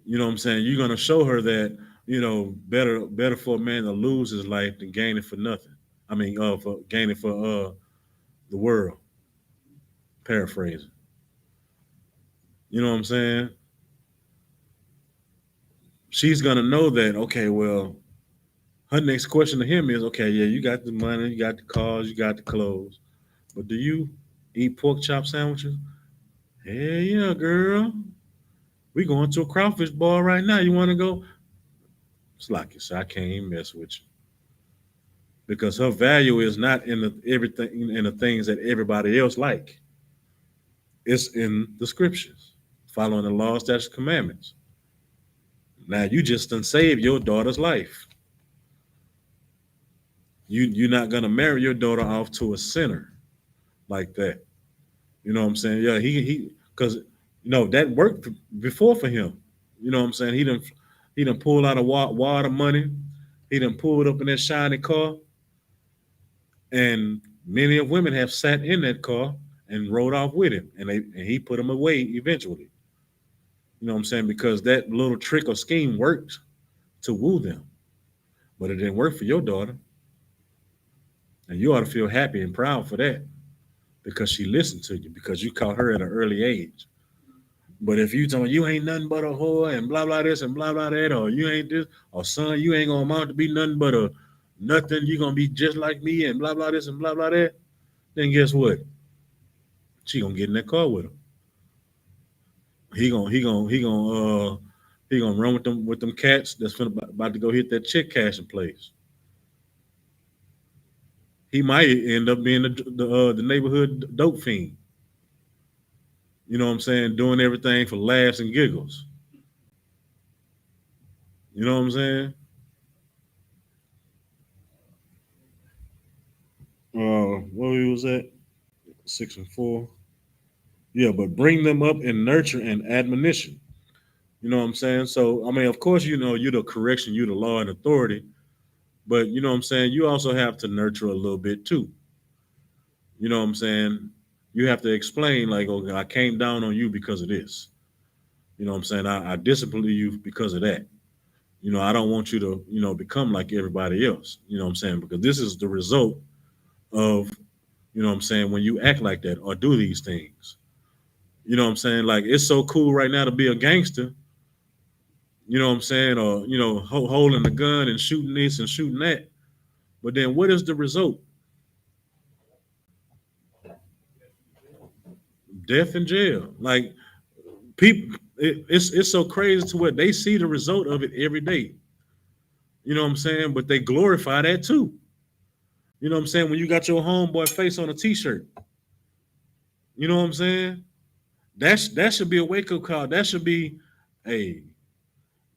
Speaker 3: You know what I'm saying? You're gonna show her that, better for a man to lose his life than gain it for nothing. I mean, for gain it for the world. Paraphrasing. You know what I'm saying? She's gonna know that, okay, well, her next question to him is, okay, yeah, you got the money, you got the cars, you got the clothes, but do you eat pork chop sandwiches? Hell yeah, girl. We going to a crawfish bar right now. You want to go? It's like you said, I can't even mess with you, because her value is not in the everything in the things that everybody else like. It's in the scriptures, following the laws, statutes, commandments. Now you just done saved your daughter's life. You're not gonna marry your daughter off to a sinner like that. You know what I'm saying? Yeah, he because that worked before for him. You know what I'm saying? He done pulled out of water money. He done pulled up in that shiny car, and many of women have sat in that car and rode off with him, and he put them away eventually. You know what I'm saying? Because that little trick or scheme worked to woo them, but it didn't work for your daughter, and you ought to feel happy and proud for that, because she listened to you, because you caught her at an early age. But if you tell me you ain't nothing but a whore and blah blah this and blah blah that, or you ain't this, or son, you ain't gonna amount to be nothing but a nothing, you gonna be just like me and blah blah this and blah blah that, then guess what? She gonna get in that car with him. He gonna run with them cats that's about to go hit that chick cashing place. He might end up being the neighborhood dope fiend. You know what I'm saying? Doing everything for laughs and giggles. You know what I'm saying? What was that? 6 and 4. Yeah, but bring them up in nurture and admonition. You know what I'm saying? So, I mean, of course, you're the correction, you're the law and authority, but you know what I'm saying? You also have to nurture a little bit too. You know what I'm saying? You have to explain, like, okay, I came down on you because of this. You know what I'm saying? I discipline you because of that. I don't want you to, become like everybody else. You know what I'm saying? Because this is the result of, what I'm saying, when you act like that or do these things. You know what I'm saying? Like, it's so cool right now to be a gangster, you know what I'm saying? Or, holding the gun and shooting this and shooting that. But then what is the result? Death in jail. Like, people, it's so crazy to where they see the result of it every day. You know what I'm saying? But they glorify that too. You know what I'm saying? When you got your homeboy face on a t-shirt, you know what I'm saying? That should be a wake-up call. That should be, hey,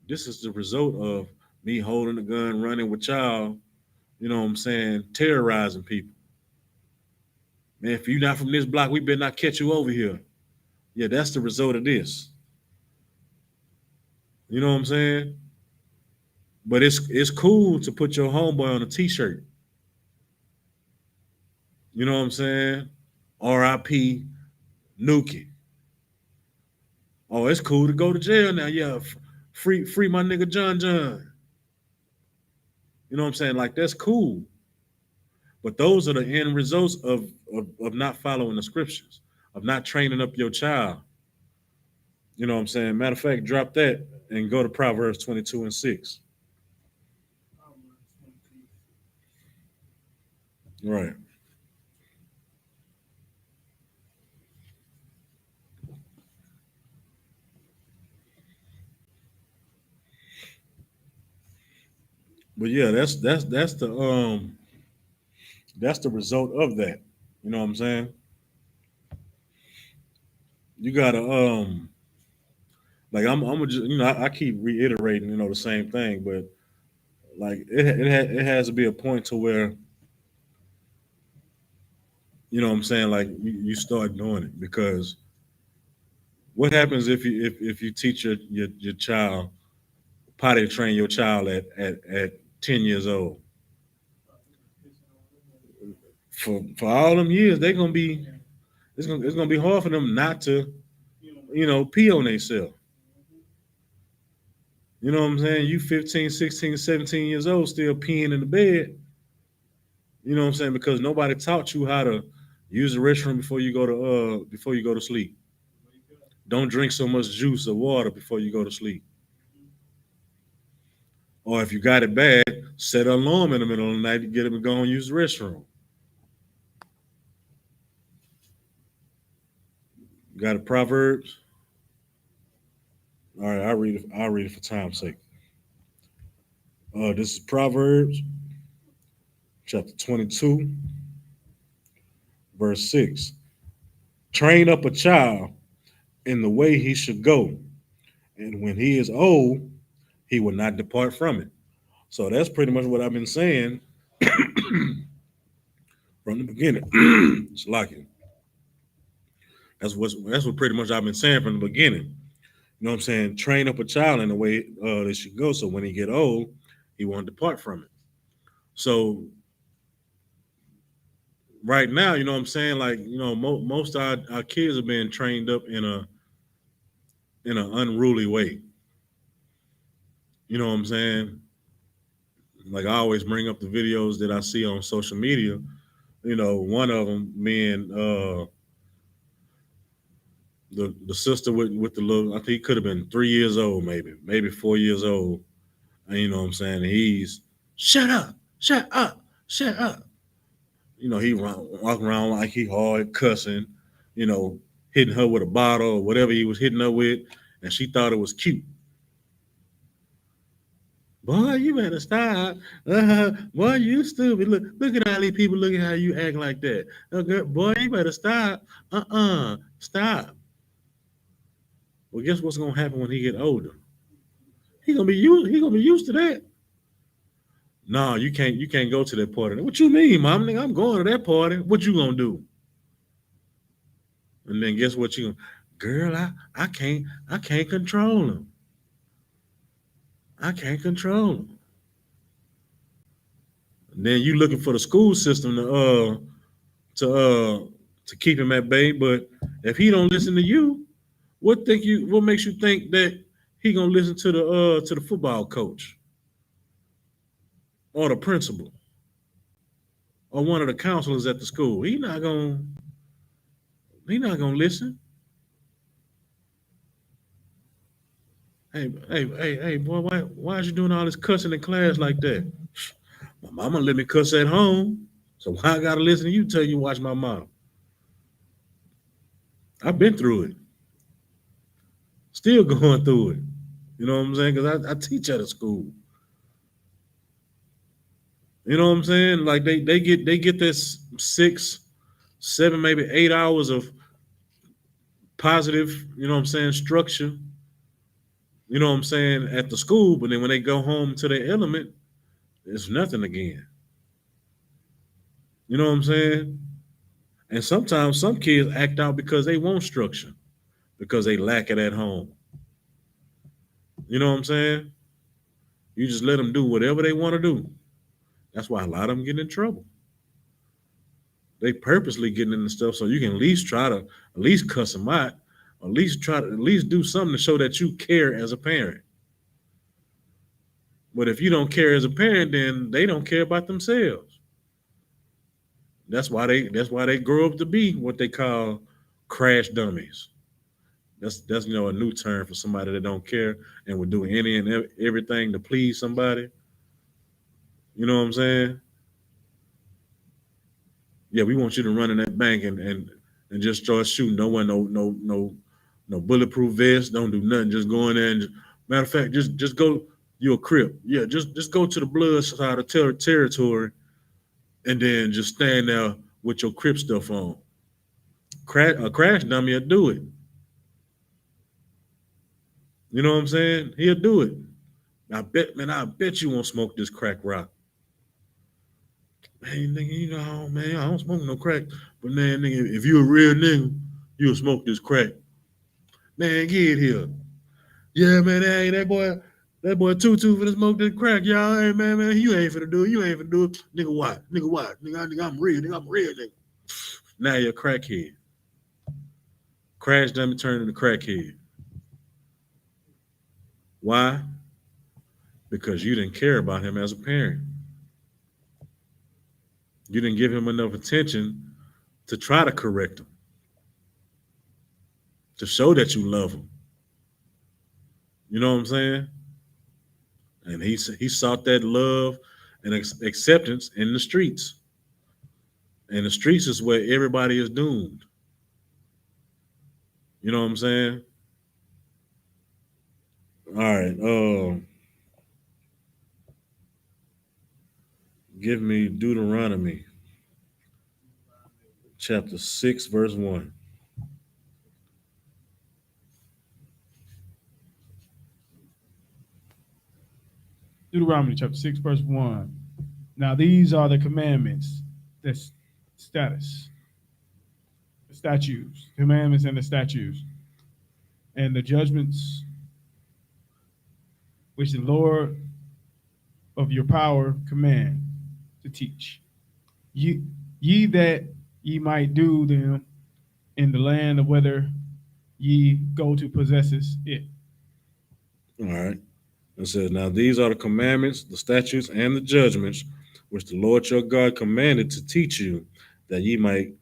Speaker 3: this is the result of me holding the gun, running with y'all, you know what I'm saying, terrorizing people. Man, if you're not from this block, we better not catch you over here. Yeah, that's the result of this. You know what I'm saying? But it's cool to put your homeboy on a t-shirt. You know what I'm saying? R.I.P. Nuki. Oh, it's cool to go to jail now. Yeah, free my nigga John John. You know what I'm saying? Like, that's cool. But those are the end results of not following the scriptures, of not training up your child. You know what I'm saying? Matter of fact, drop that and go to Proverbs 22 and 6. Right. But yeah, that's the result of that. You know what I'm saying? You gotta like I'm just, you know, I keep reiterating, you know, the same thing, but like it has to be a point to where, you know what I'm saying, like you start doing it. Because what happens if you teach your child, potty train your child at 10 years old? For all them years, they're gonna be it's gonna be hard for them not to, you know, pee on themselves. You know what I'm saying? You 15, 16, 17 years old still peeing in the bed. You know what I'm saying? Because nobody taught you how to use the restroom before you go to sleep. Don't drink so much juice or water before you go to sleep. Or if you got it bad, set an alarm in the middle of the night to get them to go and use the restroom. You got a Proverbs? All right, I'll read it for time's sake. This is Proverbs chapter 22, verse 6. Train up a child in the way he should go, and when he is old, he will not depart from it. So that's pretty much what I've been saying from the beginning. It's like it. That's what pretty much I've been saying from the beginning. You know what I'm saying? Train up a child in the way they should go, so when he get old, he won't depart from it. So right now, you know what I'm saying? Like, you know, most of our kids are being trained up in an unruly way. You know what I'm saying? Like, I always bring up the videos that I see on social media. You know, one of them being the sister with the little, I think he could have been 3 years old, maybe 4 years old. And you know what I'm saying? And he's shut up, shut up, shut up. You know, he walking around like he hard cussing, you know, hitting her with a bottle or whatever he was hitting her with, and she thought it was cute. Boy, you better stop. Boy, you stupid. Look at all these people. Look at how you act like that. Boy, you better stop. Stop. Well, guess what's gonna happen when he get older? He gonna be used to that. No, you can't go to that party. What you mean, mom? I'm going to that party. What you gonna do? And then guess what you, girl? I can't control him. I can't control him. And then you looking for the school system to to keep him at bay. But if he don't listen to you, what makes you think that he gonna listen to the football coach or the principal or one of the counselors at the school? He not gonna listen. Hey, boy, why is you doing all this cussing in class like that? My mama let me cuss at home, so why I gotta listen to you tell you watch my mouth? I've been through it, still going through it. You know what I'm saying? Because I teach at a school. You know what I'm saying? Like they get this 6, 7, maybe 8 hours of positive, you know what I'm saying, structure. You know what I'm saying, at the school, but then when they go home to their element, it's nothing again. You know what I'm saying? And sometimes some kids act out because they want structure, because they lack it at home. You know what I'm saying? You just let them do whatever they want to do. That's why a lot of them get in trouble. They purposely getting into stuff so you can at least try to at least cuss them out, or at least try to at least do something to show that you care as a parent. But if you don't care as a parent, then they don't care about themselves. That's why they grow up to be what they call crash dummies. That's a new term for somebody that don't care and would do any and everything to please somebody. You know what I'm saying? Yeah, we want you to run in that bank and just start shooting. Don't want no bulletproof vest. Don't do nothing. Just go in there and matter of fact, just go. You a crip. Yeah, just go to the blood side of territory and then just stand there with your crip stuff on. A crash dummy will do it. You know what I'm saying? He'll do it. I bet you won't smoke this crack rock. Man, nigga, man, I don't smoke no crack. But man, nigga, if you a real nigga, you'll smoke this crack. Man, get here. Yeah, man, hey, that boy Tutu finna smoke this crack, y'all. Hey, man, you ain't finna do it. You ain't finna do it. Nigga, why? Nigga, I'm real. Nigga, I'm real, nigga. Now you're a crackhead. Crash dummy turned into crackhead. Why? Because you didn't care about him as a parent. You didn't give him enough attention to try to correct him, to show that you love him. You know what I'm saying? And he sought that love and acceptance in the streets. And the streets is where everybody is doomed. You know what I'm saying? All right. Give me Deuteronomy chapter 6, verse 1.
Speaker 4: Deuteronomy chapter 6, verse 1. Now these are the commandments, the statutes, commandments and the statutes, and the judgments which the Lord of your power command to teach. Ye that ye might do them in the land of whether ye go to possess it.
Speaker 3: All right. It says, now these are the commandments, the statutes, and the judgments which the Lord your God commanded to teach you, that ye might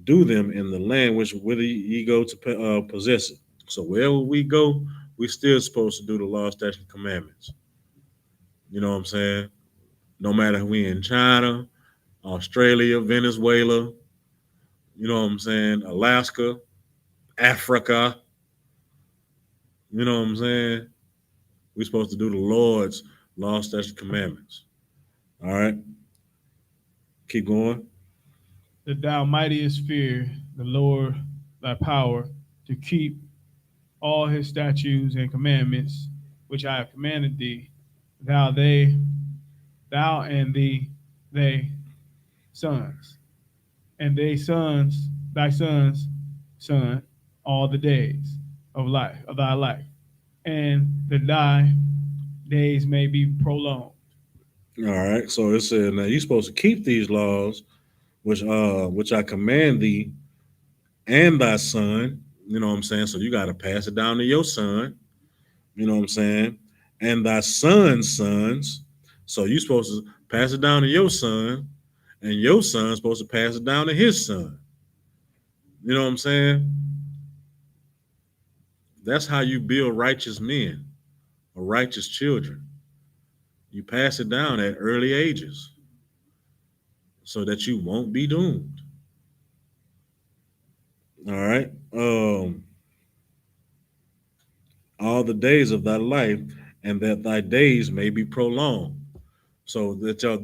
Speaker 3: do them in the land which whither ye go to possess it. So wherever we go, we still supposed to do the law, statutes, and commandments. You know what I'm saying? No matter if we in China, Australia, Venezuela, you know what I'm saying, Alaska, Africa, you know what I'm saying? We're supposed to do the Lord's law, statutes, and commandments. All right. Keep going.
Speaker 4: That thou mightest fear the Lord thy power to keep all his statutes and commandments which I have commanded thee, thou and they sons, and thy sons son, all the days of thy life, and that thy days may be prolonged.
Speaker 3: All right. So it said, now you're supposed to keep these laws, which I command thee and thy son. You know what I'm saying? So you got to pass it down to your son. You know what I'm saying? And thy son's sons. So you're supposed to pass it down to your son, and your son's supposed to pass it down to his son. You know what I'm saying? That's how you build righteous men or righteous children. You pass it down at early ages so that you won't be doomed. All right. All the days of thy life, and that thy days may be prolonged. So that your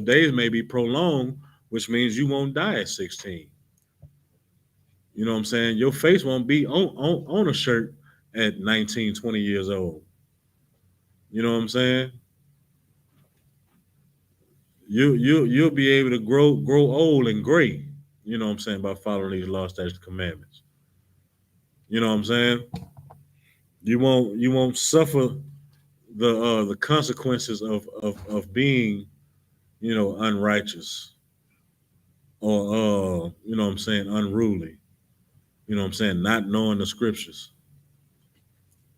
Speaker 3: days may be prolonged, which means you won't die at 16. You know what I'm saying? Your face won't be on a shirt at 19, 20 years old. You know what I'm saying? you'll be able to grow old and gray. You know what I'm saying, by following these law, statutes, commandments. You know what I'm saying? You won't suffer the consequences of being, unrighteous or you know what I'm saying, unruly. You know what I'm saying, not knowing the scriptures.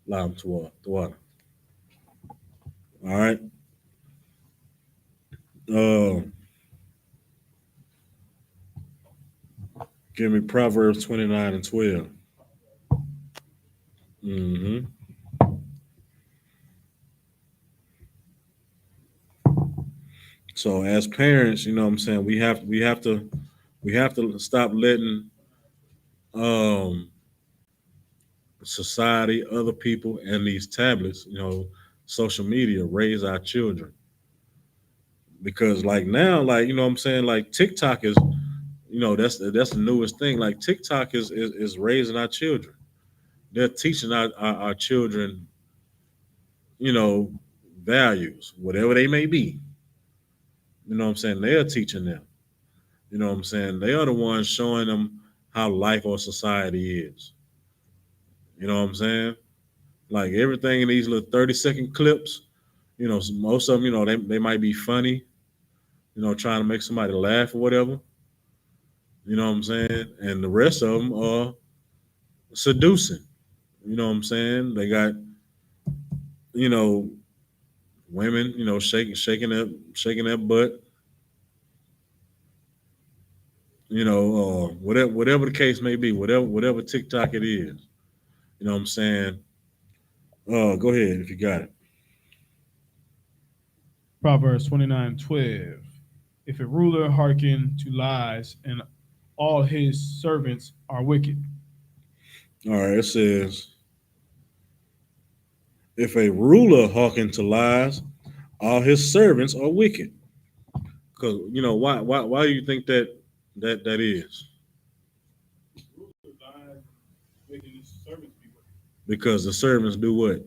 Speaker 3: Loud to water. All right. Uh, give me Proverbs 29 and 12. Mm-hmm. So as parents, you know what I'm saying, we have to stop letting um society, other people, and these tablets, social media raise our children. Because like now, like you know what I'm saying, like TikTok is, that's the newest thing. Like TikTok is raising our children. They're teaching our children, you know, values, whatever they may be. You know what I'm saying? They are teaching them. You know what I'm saying? They are the ones showing them how life or society is. You know what I'm saying? Like everything in these little 30-second clips, most of them, they might be funny, trying to make somebody laugh or whatever. You know what I'm saying? And the rest of them are seducing. You know what I'm saying? They got, you know, women, shaking their butt, whatever the case may be, whatever TikTok it is. You know what I'm saying? Go ahead if you got it.
Speaker 4: Proverbs 29:12. If a ruler hearken to lies and all his servants are wicked.
Speaker 3: All right, it says, if a ruler hearken to lies, all his servants are wicked. Because why do you think that is? Because the servants do what?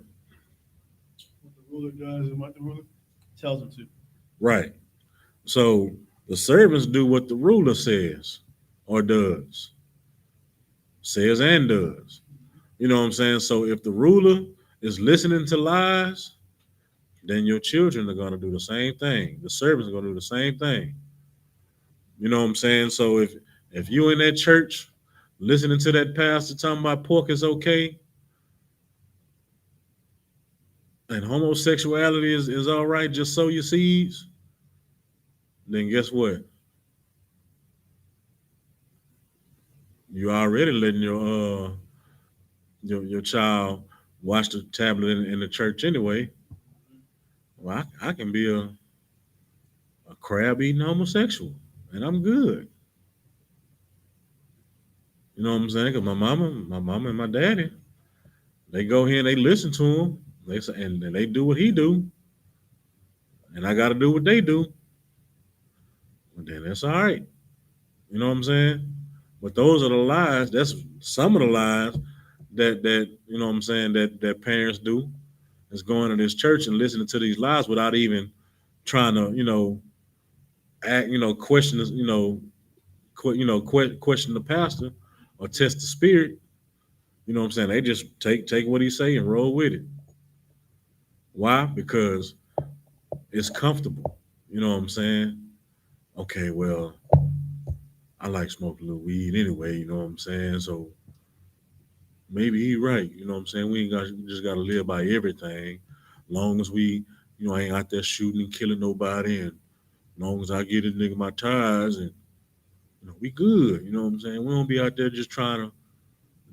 Speaker 4: What the ruler does and what the ruler tells him to.
Speaker 3: Right. So the servants do what the ruler says or does. Says and does. You know what I'm saying? So if the ruler is listening to lies, then your children are going to do the same thing. The servants are going to do the same thing. You know what I'm saying? So if you in that church listening to that pastor talking about pork is okay and homosexuality is all right, just sow your seeds, then guess what? You already letting your child watch the tablet in the church anyway. Well, I can be a crab eating homosexual, and I'm good. You know what I'm saying? Because my mama and my daddy, they go here and they listen to him. They say, and they do what he do, and I got to do what they do. And then that's all right. You know what I'm saying? But those are the lies. That's some of the lies that you know what I'm saying that parents do. Is going to this church and listening to these lies without even trying to act question question the pastor or test the spirit. You know what I'm saying? They just take what he say and roll with it. Why? Because it's comfortable. You know what I'm saying? Okay, well, I like smoking a little weed anyway. You know what I'm saying? So maybe he right. You know what I'm saying? We just got to live by everything, long as we ain't out there shooting and killing nobody, and long as I get a nigga my tires and we good. You know what I'm saying? We don't be out there just trying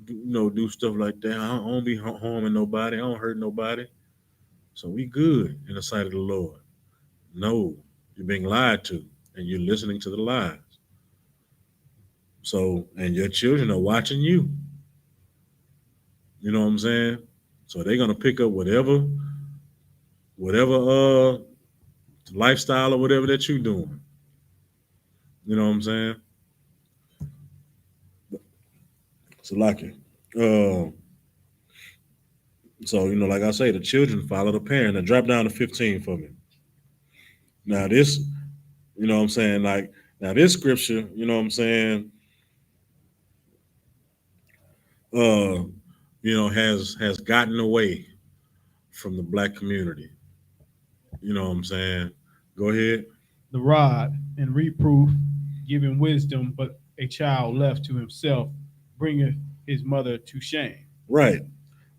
Speaker 3: to do stuff like that. I don't be harming nobody. I don't hurt nobody. So we good in the sight of the Lord. No, you're being lied to, and you're listening to the lies. So, and your children are watching you. You know what I'm saying? So they're gonna pick up whatever lifestyle or whatever that you're doing. You know what I'm saying? So like it. So like I say, the children follow the parent. Now drop down to 15 for me. Now You know what I'm saying? Like now this scripture, you know what I'm saying, uh, has gotten away from the black community. You know what I'm saying? Go ahead.
Speaker 4: The rod and reproof giving wisdom, but a child left to himself bringeth his mother to shame.
Speaker 3: Right.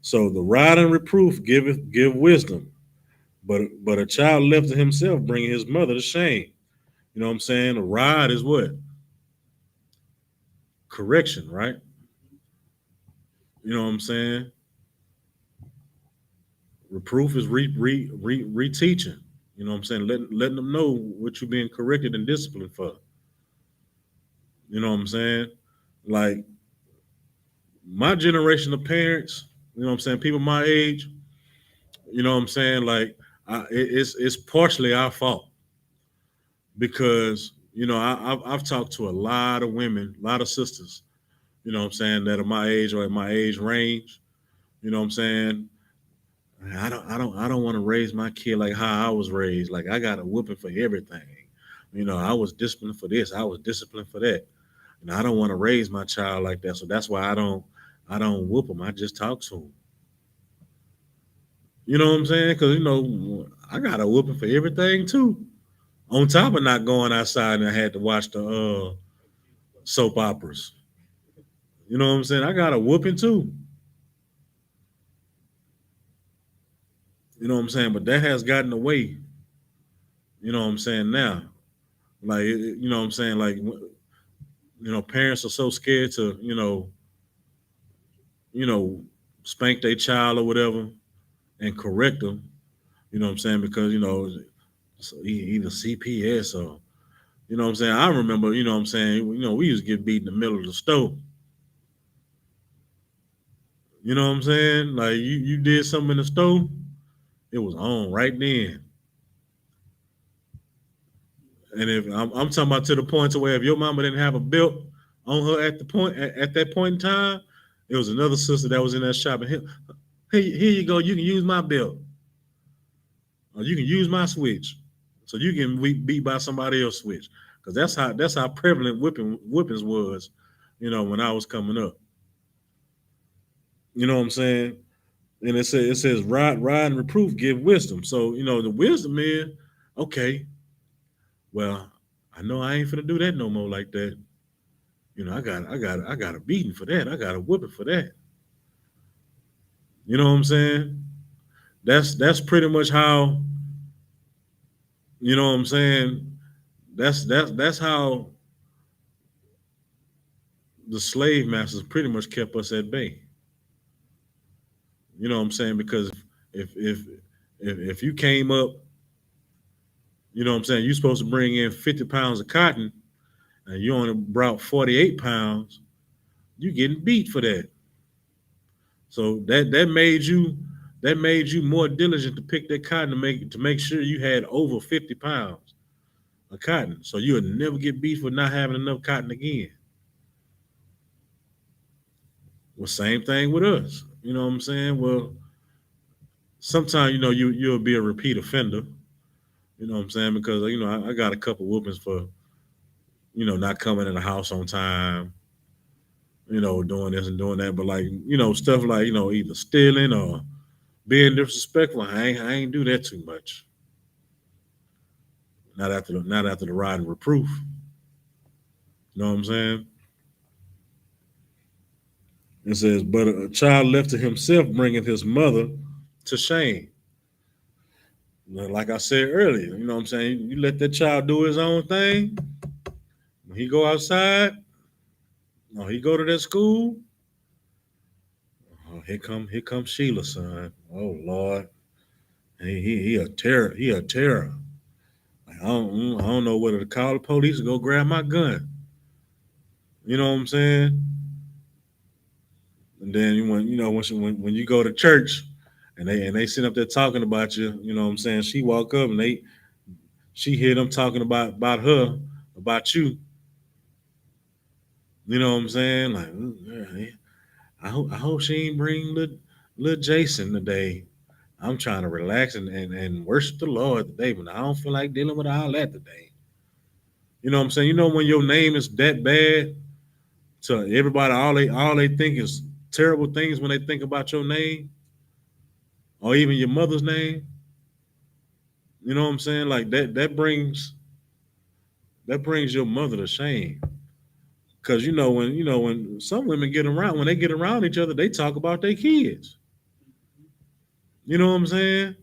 Speaker 3: So the rod and reproof give wisdom, but a child left to himself bringing his mother to shame. You know what I'm saying? The rod is what? Correction, right? You know what I'm saying? Reproof is reteaching. You know what I'm saying? Letting them know what you're being corrected and disciplined for. You know what I'm saying? Like my generation of parents, you know what I'm saying? People my age, you know what I'm saying? Like it's partially our fault because I've talked to a lot of women, a lot of sisters, you know what I'm saying, that are my age or at my age range. You know what I'm saying? I don't want to raise my kid like how I was raised. Like I got a whooping for everything. I was disciplined for this. I was disciplined for that. And I don't want to raise my child like that. So that's why I don't whoop them. I just talk to them. You know what I'm saying? Because I got a whooping for everything too. On top of not going outside and I had to watch the soap operas. You know what I'm saying? I got a whooping too. You know what I'm saying? But that has gotten away. You know what I'm saying now? Like you know what I'm saying? Like parents are so scared to you know spank their child or whatever and correct them. You know what I'm saying? Because so either CPS or you know what I'm saying. I remember you know what I'm saying. We used to get beat in the middle of the store. You know what I'm saying? Like you did something in the store, it was on right then. And if I'm talking about to the point to where if your mama didn't have a belt on her at that point in time, it was another sister that was in that shop and here you go, you can use my belt or you can use my switch, so you can be beat by somebody else's switch because that's how prevalent whippings was, when I was coming up. You know what I'm saying? And it says rod and reproof give wisdom. So the wisdom is okay. Well, I know I ain't finna do that no more like that. I got a beating for that. I got a whooping for that. You know what I'm saying? That's pretty much how, you know what I'm saying? That's how the slave masters pretty much kept us at bay. You know what I'm saying? Because if you came up, you know what I'm saying, you're supposed to bring in 50 pounds of cotton and you only brought 48 pounds, you getting beat for that. So that made you more diligent to pick that cotton to make sure you had over 50 pounds of cotton. So you'll never get beat for not having enough cotton again. Well, same thing with us. You know what I'm saying? Well, sometimes you'll be a repeat offender. You know what I'm saying? Because I got a couple whoopings for not coming in the house on time. Doing this and doing that, but like stuff like either stealing or being disrespectful. I ain't do that too much. Not after the rod and reproof. You know what I'm saying? It says, but a child left to himself bringeth his mother to shame. Like I said earlier, you know what I'm saying? You let that child do his own thing. When he go outside, or he go to that school, oh, here come Sheila, son. Oh Lord. He a terror. He a terror. Like, I don't know whether to call the police or go grab my gun. You know what I'm saying? And then when you go to church and they sit up there talking about you, you know what I'm saying? She walk up and she hear them talking about her, about you. You know what I'm saying? Like, I hope she ain't bring little Jason today. I'm trying to relax and worship the Lord today, but I don't feel like dealing with all that today. You know what I'm saying? You know when your name is that bad to everybody, all they think is terrible things when they think about your name or even your mother's name. You know what I'm saying? Like that brings your mother to shame. Cause when some women get around, when they get around each other, they talk about their kids. You know what I'm saying?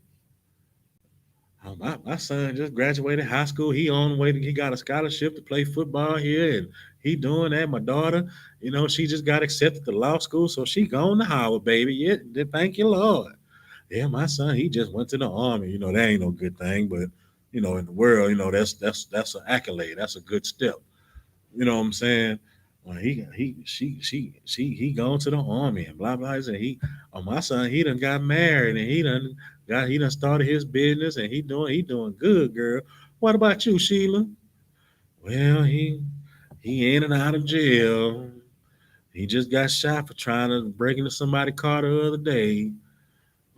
Speaker 3: Oh, my son just graduated high school. He got a scholarship to play football here, and he doing that. My daughter, she just got accepted to law school, so she going to Howard, baby. Yeah, thank you, Lord. Yeah, my son, he just went to the army. That ain't no good thing, but in the world, that's an accolade. That's a good step. You know what I'm saying? Well, he gone to the army and blah blah. My son, he done got married and he done started his business and he doing good, girl. What about you, Sheila? Well, he in and out of jail. He just got shot for trying to break into somebody's car the other day.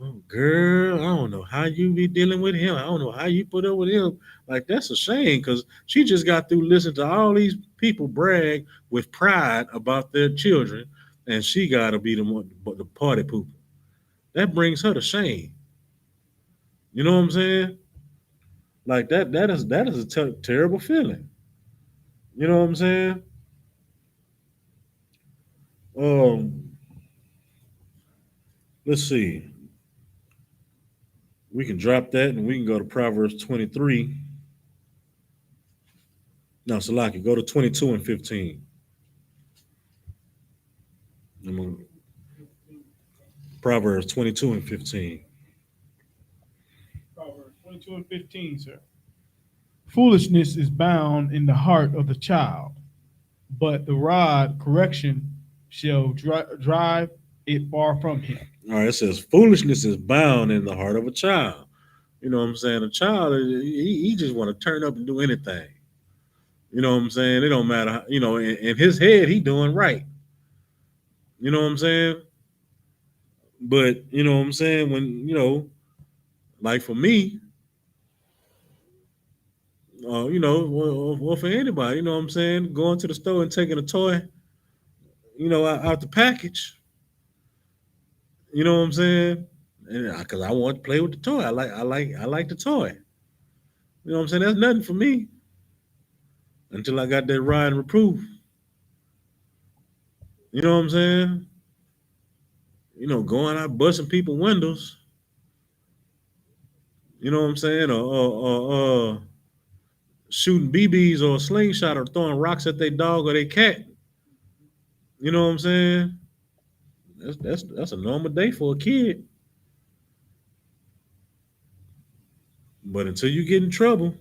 Speaker 3: Oh, girl, I don't know how you be dealing with him. I don't know how you put up with him. Like, that's a shame because she just got through listening to all these people brag with pride about their children, and she got to be the party pooper. That brings her to shame. You know what I'm saying? Like that is a terrible feeling. You know what I'm saying? Um, let's see. We can drop that and we can go to Proverbs 23. No, Salaki, go to 22 and 15. Proverbs 22 and 15.
Speaker 4: Proverbs 22 and 15, sir. Foolishness is bound in the heart of the child, but the rod correction shall drive it far from him.
Speaker 3: All right, it says foolishness is bound in the heart of a child. You know what I'm saying? A child, he just want to turn up and do anything. You know what I'm saying? It don't matter. In his head, he doing right. You know what I'm saying? But you know what I'm saying? When like for me, well, for anybody, you know what I'm saying? Going to the store and taking a toy, out the package. You know what I'm saying? And because I want to play with the toy, I like the toy. You know what I'm saying? That's nothing for me until I got that ride and reproof. You know what I'm saying? Going out busting people windows. You know what I'm saying? Or shooting BBs or a slingshot or throwing rocks at their dog or their cat. You know what I'm saying? That's a normal day for a kid. But until you get in trouble,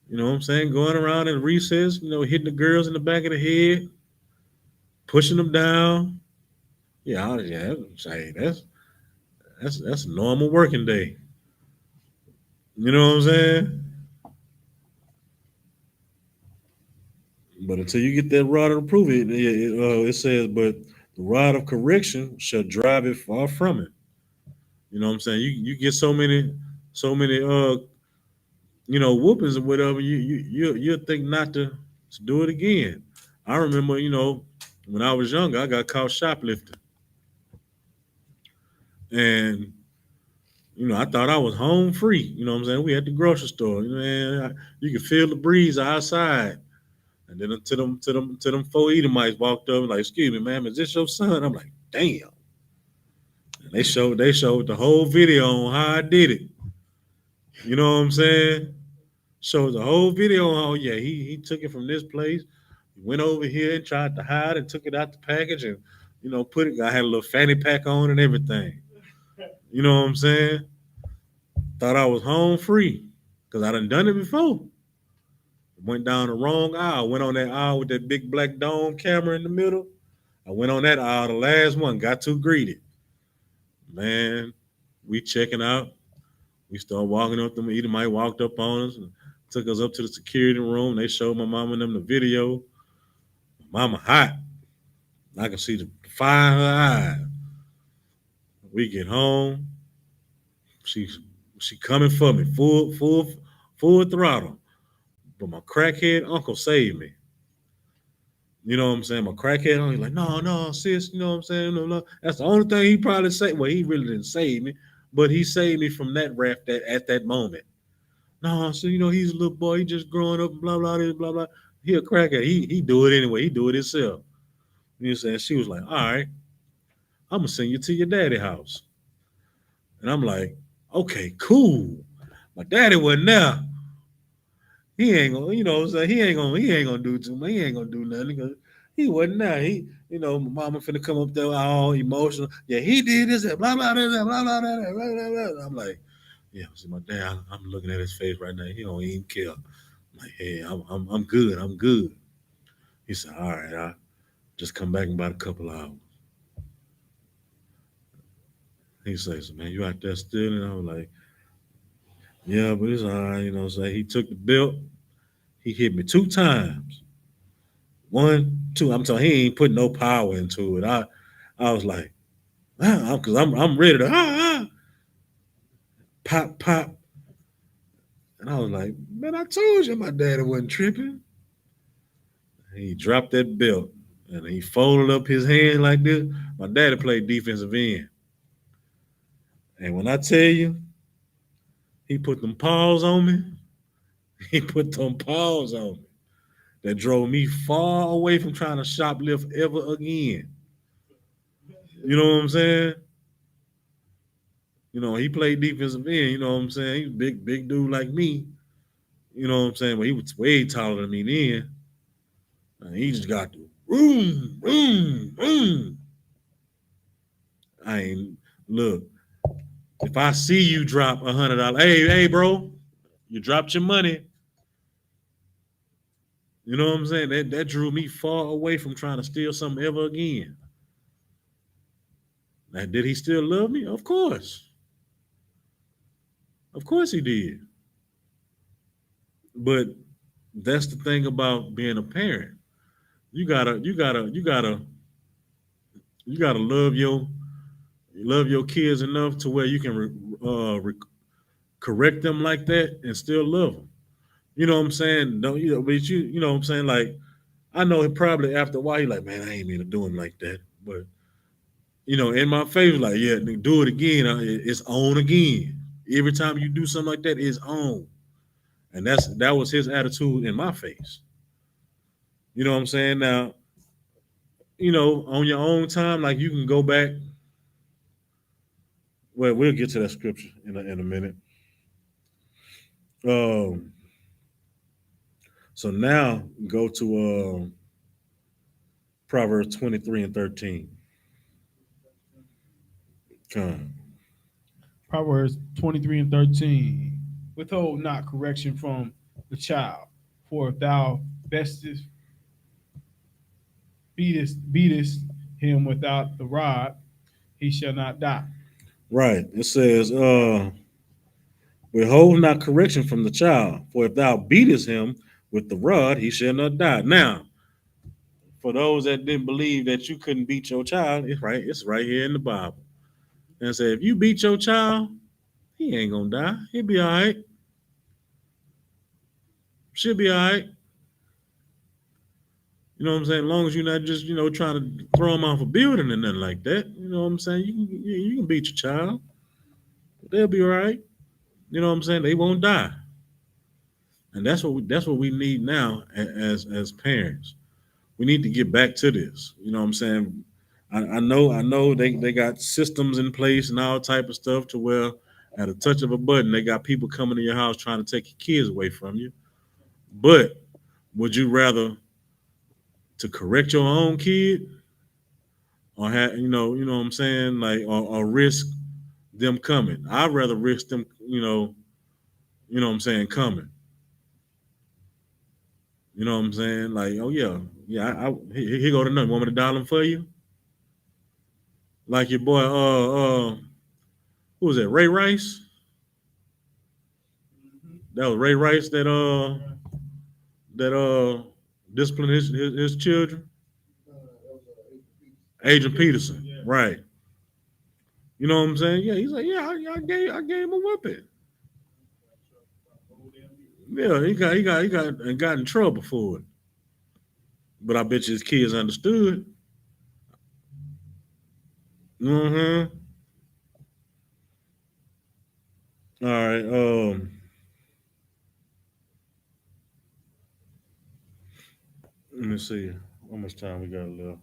Speaker 3: you know what I'm saying? Going around in recess, hitting the girls in the back of the head, pushing them down. Yeah, say that's a normal working day. You know what I'm saying? But until you get that rod of reproof, it says, but the rod of correction shall drive it far from it. You know what I'm saying? You get so many whoopings or whatever, you'll think not to do it again. I remember, when I was younger, I got caught shoplifting. And I thought I was home free. You know what I'm saying? We at the grocery store. You could feel the breeze outside. And then to them four Edomites walked up and like, excuse me, ma'am, is this your son? I'm like, damn. And they showed the whole video on how I did it. You know what I'm saying? Showed the whole video on how, yeah, he took it from this place, went over here and tried to hide and took it out the package and put it. I had a little fanny pack on and everything. You know what I'm saying? Thought I was home free because I done it before. Went down the wrong aisle. Went on that aisle with that big black dome camera in the middle. I went on that aisle, the last one, got too greedy. Man, we checking out. We started walking up them. Edomite walked up on us and took us up to the security room. They showed my mama and them the video. Mama hot. I can see the fire in her eye. We get home. She coming for me, full throttle. but my crackhead uncle saved me. You know what I'm saying? My crackhead uncle, he's like, no, sis, you know what I'm saying? No. That's the only thing he probably saved. Well, he really didn't save me, but he saved me from that rap that at that moment. No, so he's a little boy, he just growing up, blah, blah, blah, blah. He a crackhead. He do it anyway. He do it himself. You know what I'm saying? She was like, all right, I'm gonna send you to your daddy house. And I'm like, okay, cool. My daddy wasn't there. He ain't gonna, what I'm saying, he ain't gonna do too much. He ain't gonna do nothing because he wasn't there. My mama finna come up there all emotional. Yeah, he did this, blah blah blah blah blah blah blah blah blah. I'm like, yeah, see my dad. I'm looking at his face right now. He don't even care. I'm like, hey, I'm good. I'm good. He said, all right, I just come back in about a couple hours. He says, man, you out there stealing? I was like, yeah, but it's all right. You know what I'm saying? He took the belt. He hit me 2 times. 1, 2. I'm telling he ain't putting no power into it. I was like, because I'm ready to pop pop, and I was like, man, I told you my daddy wasn't tripping. And he dropped that belt and he folded up his hand like this. My daddy played defensive end, and when I tell you, he put them paws on me. He put them paws on me that drove me far away from trying to shoplift ever again. You know what I'm saying? He played defensive end. You know what I'm saying? He's a big dude like me. You know what I'm saying? But he was way taller than me then. And he just got the boom, boom, boom. I ain't look. If I see you drop $100, hey, bro, you dropped your money. You know what I'm saying? That drew me far away from trying to steal something ever again. Now, did he still love me? Of course. Of course he did. But that's the thing about being a parent. You gotta love your kids enough to where you can correct them like that and still love them. You know what I'm saying? Don't but you know what I'm saying? Like I know probably after a while you're like, man, I ain't mean to do him like that. But in my face, like, yeah, do it again. It's on again. Every time you do something like that, it's on. And that was his attitude in my face. You know what I'm saying? Now, on your own time, like you can go back. Well, we'll get to that scripture in a minute. Um, so now go to Proverbs 23 and 13. Come.
Speaker 4: Proverbs 23 and 13. Withhold not correction from the child, for if thou beatest him without the rod, he shall not die.
Speaker 3: Right. It says, withhold not correction from the child, for if thou beatest him with the rod, he shall not die. Now, for those that didn't believe that you couldn't beat your child, it's right here in the Bible. And it said, if you beat your child, he ain't gonna die. He'll be all right. She'll be all right. You know what I'm saying? As long as you're not just, trying to throw him off a building and nothing like that. You know what I'm saying? You can beat your child. They'll be all right. You know what I'm saying? They won't die. And that's what we need now as parents. We need to get back to this. You know what I'm saying? I know they got systems in place and all type of stuff to where at a touch of a button they got people coming to your house trying to take your kids away from you. But would you rather to correct your own kid or have you know what I'm saying, like or risk them coming? I'd rather risk them, what I'm saying, coming. You know what I'm saying? Like, oh yeah, here go the number. Want me to dial them for you? Like your boy, who was that? Ray Rice. That was Ray Rice that disciplined his children. Agent Peterson, right? You know what I'm saying? Yeah, he's like, yeah, I gave him a whipping. Yeah, he got in trouble for it. But I bet you his kids understood. Mm-hmm. All right. Let me see how much time we got left.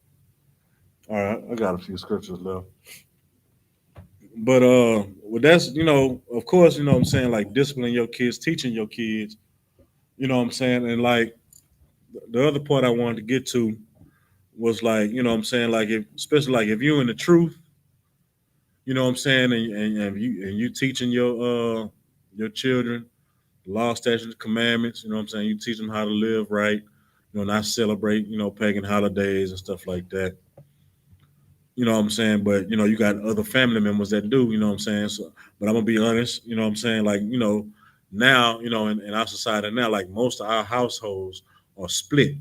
Speaker 3: All right, I got a few scriptures left. But well, that's of course, what I'm saying, like disciplining your kids, teaching your kids, what I'm saying, and like the other part I wanted to get to was like, what I'm saying, like if especially like if you're in the truth, what I'm saying, and you teaching your children the law, statutes, commandments, what I'm saying, you teach them how to live right, not celebrate, pagan holidays and stuff like that. What I'm saying? But you got other family members that do, what I'm saying? So but I'm gonna be honest, what I'm saying, like, now, in our society now, like most of our households are split.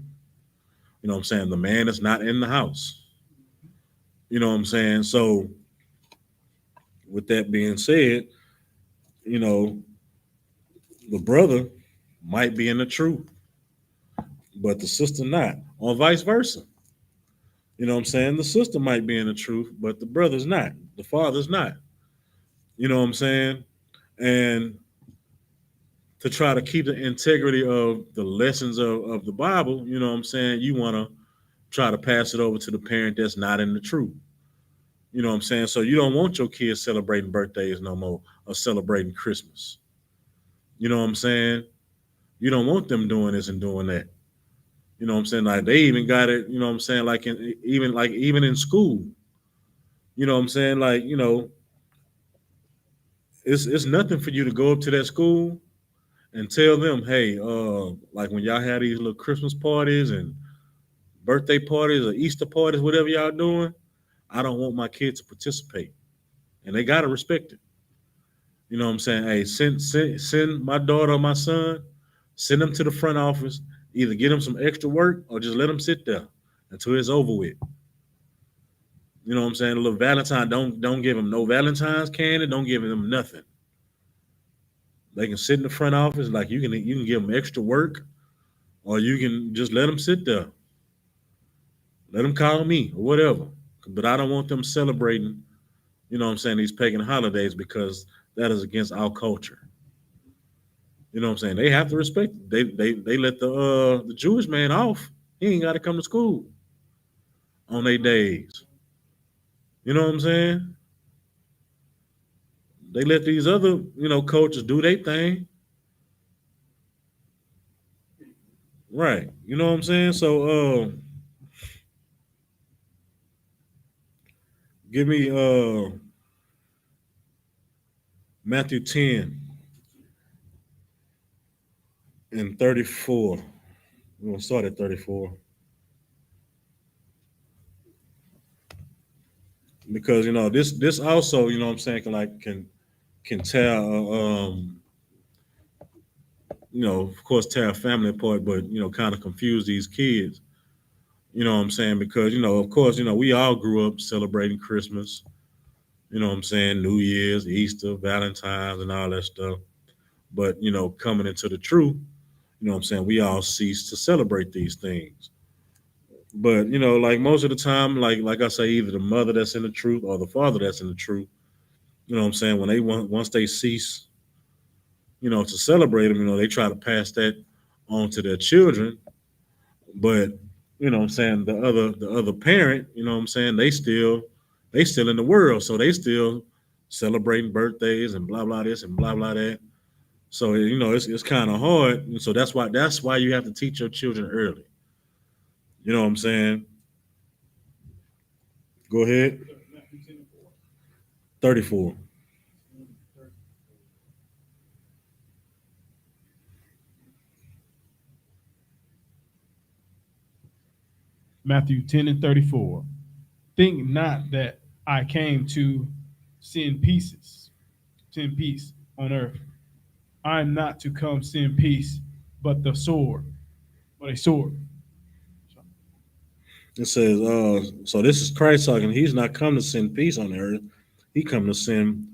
Speaker 3: What I'm saying? The man is not in the house. What I'm saying? So with that being said, you know, the brother might be in the truth, but the sister not, or vice versa. What I'm saying? The sister might be in the truth, but the brother's not. The father's not. What I'm saying? And to try to keep the integrity of the lessons of the Bible, what I'm saying, you want to try to pass it over to the parent that's not in the truth. What I'm saying? So you don't want your kids celebrating birthdays no more or celebrating Christmas. What I'm saying? You don't want them doing this and doing that. What I'm saying? Like they even got it, what I'm saying, like even in school. What I'm saying? Like, it's nothing for you to go up to that school and tell them, hey, like when y'all have these little Christmas parties and birthday parties or Easter parties, whatever y'all doing, I don't want my kids to participate. And they gotta respect it. What I'm saying? Hey, send my daughter or my son, send them to the front office, either get them some extra work or just let them sit there until it's over with. What I'm saying? A little Valentine, don't give them no Valentine's candy, don't give them nothing. They can sit in the front office, like you can give them extra work, or you can just let them sit there. Let them call me or whatever. But I don't want them celebrating, what I'm saying, these pagan holidays because that is against our culture. What I'm saying? They have to respect it. They let the Jewish man off. He ain't got to come to school on their days. You know what I'm saying? They let these other, cultures do their thing. Right. You know what I'm saying? So give me Matthew 10 and 34. We're gonna start at 34. Because this also, what I'm saying, can tell of course tear a family apart, but kind of confuse these kids. What I'm saying? Because of course, we all grew up celebrating Christmas, what I'm saying, New Year's, Easter, Valentine's, and all that stuff. But coming into the truth, what I'm saying, we all cease to celebrate these things. But like most of the time, like I say, either the mother that's in the truth or the father that's in the truth, what I'm saying, when they once they cease, to celebrate them, they try to pass that on to their children. But what I'm saying, the other parent, what I'm saying, they still in the world, so they still celebrating birthdays and blah blah this and blah blah that. So it's kind of hard. And so that's why you have to teach your children early. You know what I'm saying? Go ahead. 34.
Speaker 4: Matthew 10 and 34. Think not that I came to send peace on earth. I am not to come send peace, but the sword, but a sword.
Speaker 3: It says, so this is Christ talking. He's not come to send peace on the earth. He come to send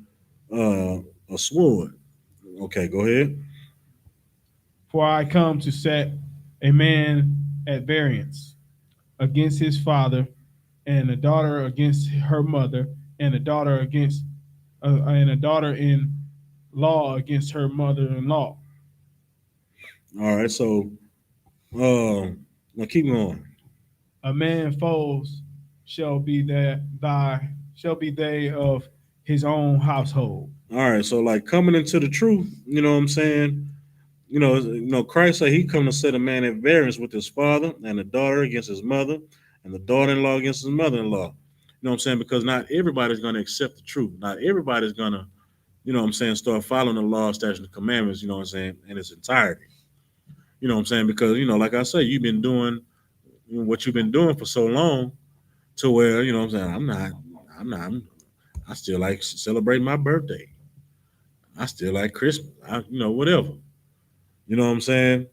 Speaker 3: a sword. Okay, go ahead.
Speaker 4: For I come to set a man at variance against his father, and a daughter against her mother, and a daughter against and a daughter in law against her mother-in-law.
Speaker 3: All right, so now keep going.
Speaker 4: A man foes shall be they of his own household.
Speaker 3: All right, so like coming into the truth, you know what I'm saying? Christ said he come to set a man at variance with his father, and the daughter against his mother, and the daughter-in-law against his mother-in-law. You know what I'm saying? Because not everybody's going to accept the truth. Not everybody's going to, you know what I'm saying, start following the law, statutes, and commandments, you know what I'm saying, in its entirety. You know what I'm saying? Because, like I say, you've been doing what you've been doing for so long to where, you know what I'm saying, I still like celebrating my birthday. I still like Christmas. Whatever. You know what I'm saying?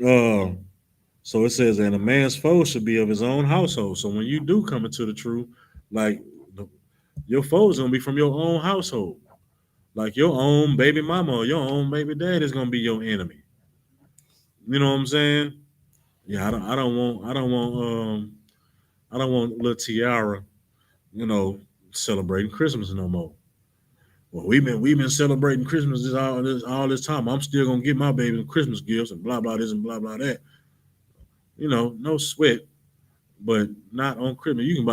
Speaker 3: Uh, so it says, and a man's foe should be of his own household. So when you do come into the truth, like your foe is gonna be from your own household. Like your own baby mama or your own baby dad is gonna be your enemy. You know what I'm saying? Yeah, I don't want little Tiara, you know, celebrating Christmas no more. Well, we've been celebrating Christmas all this time. I'm still gonna get my baby Christmas gifts and blah blah this and blah blah that. No sweat, but not on Christmas. You can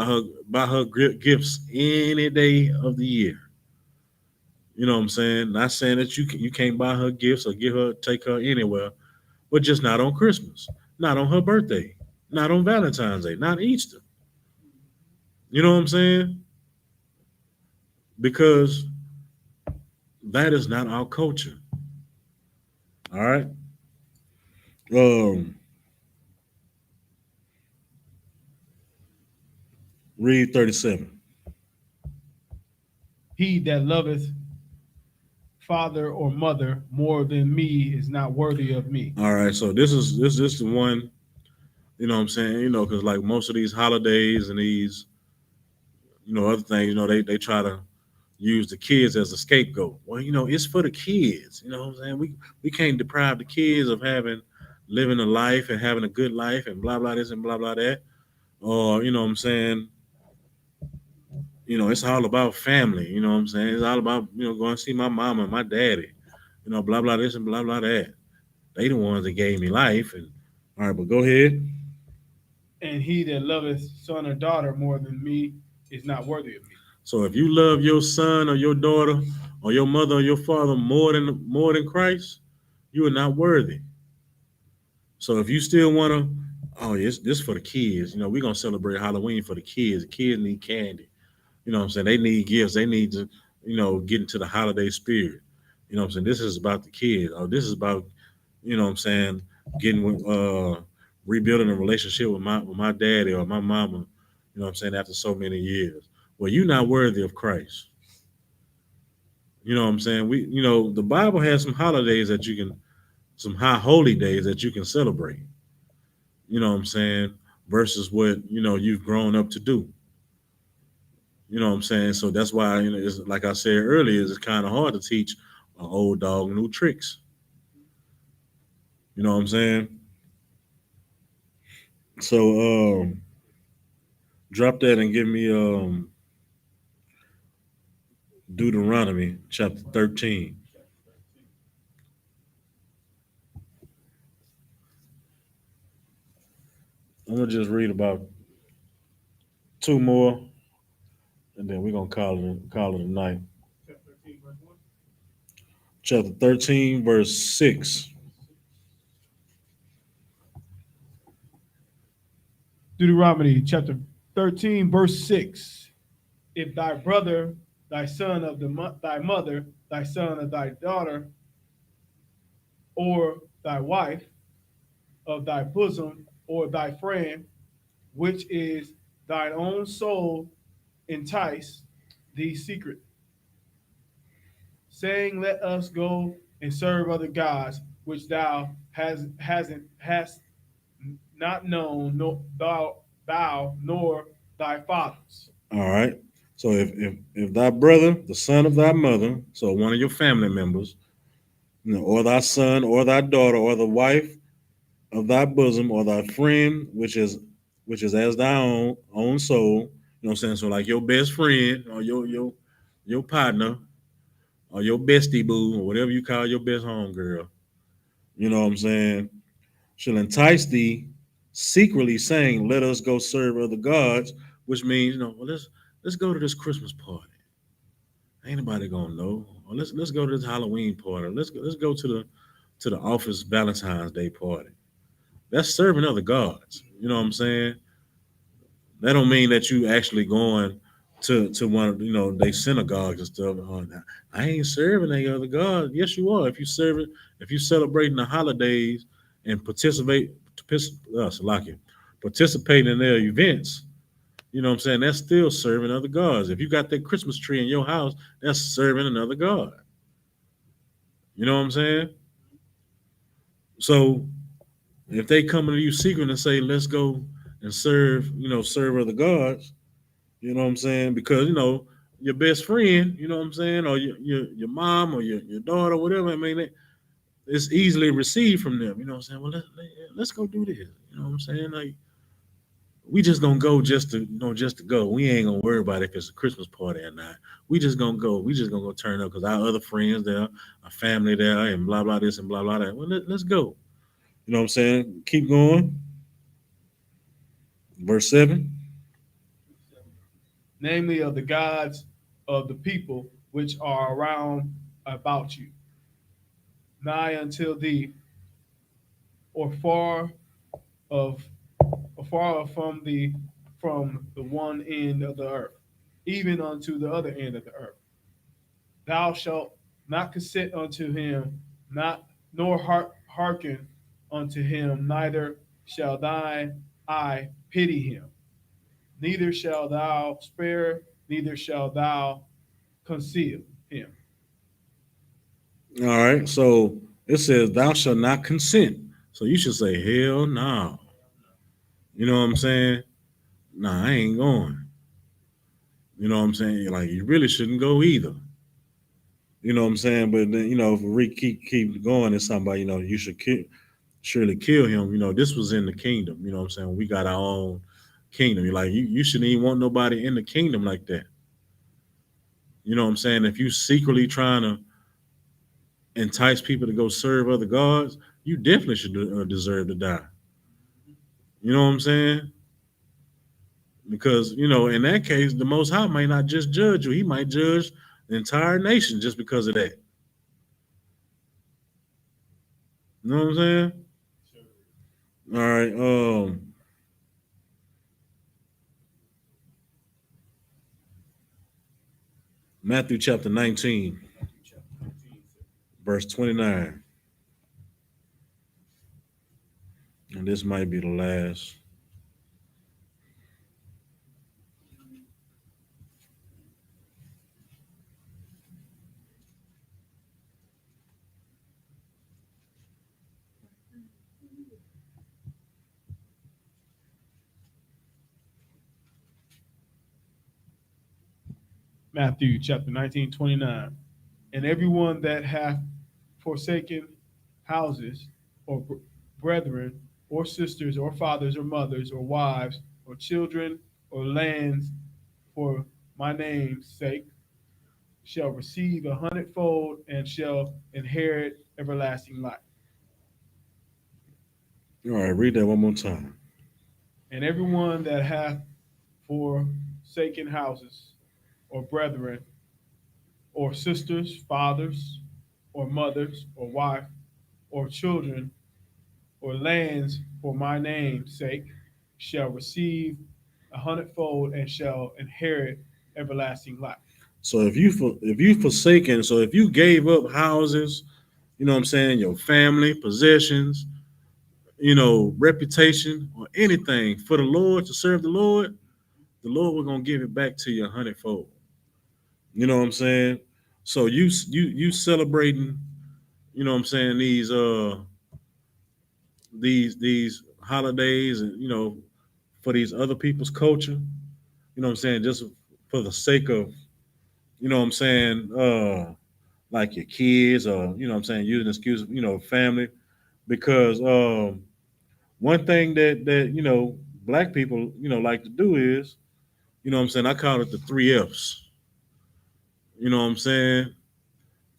Speaker 3: buy her gifts any day of the year. You know what I'm saying? Not saying that you can't buy her gifts or take her anywhere, but just not on Christmas, not on her birthday, not on Valentine's Day, not Easter. You know what I'm saying? Because that is not our culture. All right. Um, read 37.
Speaker 4: He that loveth father or mother more than me is not worthy of me.
Speaker 3: All right. So this is the one. You know what I'm saying? Because like most of these holidays and these other things, they try to use the kids as a scapegoat. Well, it's for the kids. You know what I'm saying? We can't deprive the kids of living a life and having a good life and blah blah this and blah blah that. Or you know what I'm saying? It's all about family. You know what I'm saying? It's all about going to see my mama and my daddy. Blah blah this and blah blah that. They the ones that gave me life. And all right, but go ahead.
Speaker 4: And he that loveth son or daughter more than me is not worthy of me.
Speaker 3: So if you love your son or your daughter or your mother or your father more than Christ, you are not worthy. So if you still want to, oh, yes, this for the kids. We're gonna celebrate Halloween for the kids. The kids need candy. You know what I'm saying? They need gifts. They need to, get into the holiday spirit. You know what I'm saying? This is about the kids. Oh, this is about, what I'm saying, getting rebuilding a relationship with my daddy or my mama. You know what I'm saying? After so many years. Well, you're not worthy of Christ. You know what I'm saying? The Bible has some holidays some high holy days that you can celebrate. You know what I'm saying? Versus what, you've grown up to do. You know what I'm saying? So that's why, it's like I said earlier, it's kind of hard to teach an old dog new tricks. You know what I'm saying? So drop that and give me Deuteronomy chapter 13. I'm gonna just read about two more, and then we're gonna call it a night. Chapter 13, verse 6.
Speaker 4: Deuteronomy chapter 13, verse 6. If thy brother, thy son of thy mother, thy son of thy daughter, or thy wife of thy bosom, or thy friend, which is thine own soul, entice thee secret, saying, Let us go and serve other gods, which thou hast not known, thou nor thy fathers.
Speaker 3: All right. So if thy brother, the son of thy mother, so one of your family members, or thy son, or thy daughter, or the wife of thy bosom, or thy friend, which is as thy own soul. You know what I'm saying? So like your best friend or your partner or your bestie boo or whatever you call your best home girl. You know what I'm saying? Shall entice thee secretly, saying, "Let us go serve other gods," which means, well, let's go to this Christmas party. Ain't nobody gonna know. Or let's go to this Halloween party. Let's go to the office Valentine's Day party. That's serving other gods. You know what I'm saying? That don't mean that you actually going to one of they synagogues and stuff. Oh, I ain't serving any other god. Yes, you are. If you celebrating the holidays and participate in their events, you know what I'm saying? That's still serving other gods. If you got that Christmas tree in your house, that's serving another god. You know what I'm saying? So if they come to you secret and say, "Let's go and serve other gods," you know what I'm saying? Because your best friend, you know what I'm saying, or your mom or your daughter, whatever. I mean, it's easily received from them. You know what I'm saying? Well, let's go do this. You know what I'm saying? Like we just gonna go just to go. We ain't gonna worry about if it's a Christmas party or not. We just gonna go. We just gonna go turn up because our other friends there, our family there, and blah blah this and blah blah that. Well, let's go. You know what I'm saying? Keep going. Verse 7.
Speaker 4: Namely of the gods of the people which are around about you, nigh until thee, or of far from the one end of the earth, even unto the other end of the earth. Thou shalt not consent unto him, not nor hearken unto him, neither shall thine eye pity him, neither shall thou spare, neither shall thou conceal him.
Speaker 3: All right. So it says, "Thou shalt not consent." So you should say, "Hell no." You know what I'm saying? Nah, I ain't going. You know what I'm saying? Like you really shouldn't go either. You know what I'm saying? But then, if we keep going, it's somebody, you should surely kill him. This was in the kingdom. You know what I'm saying? We got our own kingdom. You're like, you shouldn't even want nobody in the kingdom like that. You know what I'm saying? If you secretly trying to entice people to go serve other gods, you definitely should deserve to die. You know what I'm saying? Because, in that case, the Most High might not just judge you, he might judge the entire nation just because of that. You know what I'm saying? All right. Matthew chapter 19, verse 29. And this might be the last.
Speaker 4: Matthew chapter 19, 29. And everyone that hath forsaken houses, or brethren, or sisters, or fathers, or mothers, or wives, or children, or lands, for my name's sake, shall receive 100-fold and shall inherit everlasting life.
Speaker 3: All right, read that one more time.
Speaker 4: And everyone that hath forsaken houses, or brethren, or sisters, fathers, or mothers, or wife, or children, or lands for my name's sake, shall receive 100-fold and shall inherit everlasting life.
Speaker 3: So if you forsaken, so if you gave up houses, you know what I'm saying, your family, possessions, reputation, or anything for the Lord to serve the Lord we're gonna give it back to you 100-fold. You know what I'm saying? So you celebrating, you know what I'm saying, these holidays and for these other people's culture, you know what I'm saying, just for the sake of, you know what I'm saying, like your kids, or you know what I'm saying, use an excuse, family, because one thing that black people like to do is, you know what I'm saying, I call it the 3 F's. You know what I'm saying?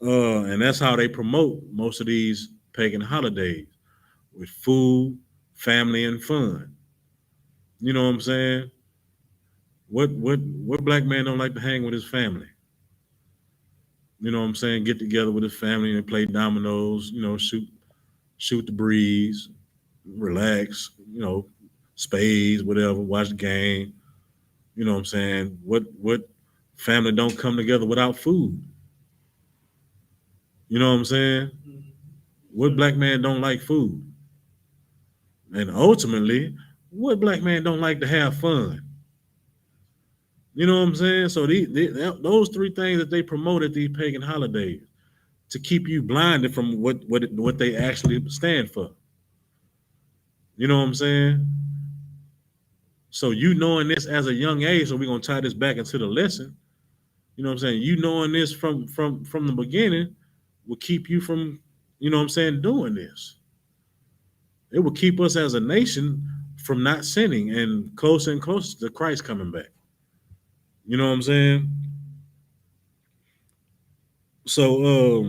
Speaker 3: And that's how they promote most of these pagan holidays, with food, family, and fun. You know what I'm saying? What black man don't like to hang with his family? You know what I'm saying? Get together with his family and play dominoes. Shoot the breeze, relax. Spades, whatever. Watch the game. You know what I'm saying? What family don't come together without food? You know what I'm saying? What black man don't like food? And ultimately, what black man don't like to have fun? You know what I'm saying? So those 3 things that they promote at these pagan holidays to keep you blinded from what they actually stand for. You know what I'm saying? So you knowing this as a young age, so we're gonna tie this back into the lesson. You know what I'm saying? You knowing this from the beginning will keep you from, you know what I'm saying, doing this. It will keep us as a nation from not sinning and closer to Christ coming back. You know what I'm saying? So,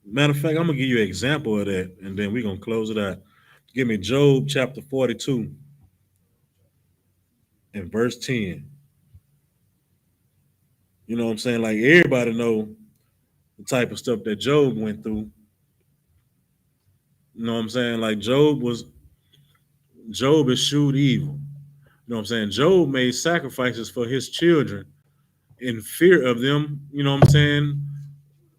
Speaker 3: matter of fact, I'm gonna give you an example of that, and then we're gonna close it out. Give me Job chapter 42 and verse 10. You know what I'm saying? Like everybody know the type of stuff that Job went through. You know what I'm saying? Like Job eschewed evil. You know what I'm saying? Job made sacrifices for his children in fear of them, you know what I'm saying,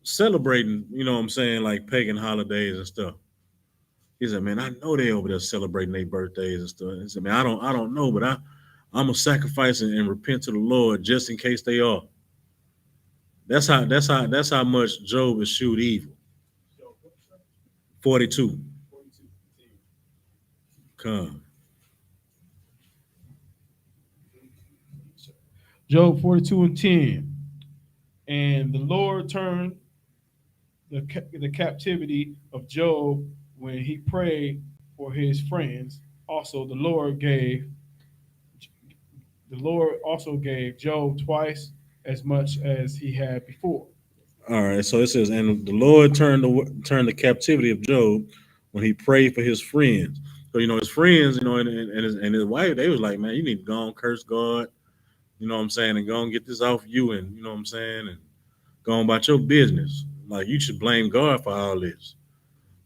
Speaker 3: celebrating, you know what I'm saying, like pagan holidays and stuff. He said, man, I know they over there celebrating their birthdays and stuff. He said, man, I don't know, but I'm gonna sacrifice and repent to the Lord just in case they are. That's how much Job eschewed evil. 42. Come.
Speaker 4: Job 42 and 10. And the Lord turned the captivity of Job when he prayed for his friends. Also, the Lord also gave Job twice as much as he had before.
Speaker 3: All right, so it says, and the Lord turned the captivity of Job when he prayed for his friends. So his friends, and his wife, they was like, man, you need to go and curse God. You know what I'm saying, and go and get this off you, and you know what I'm saying, and go on about your business. Like you should blame God for all this.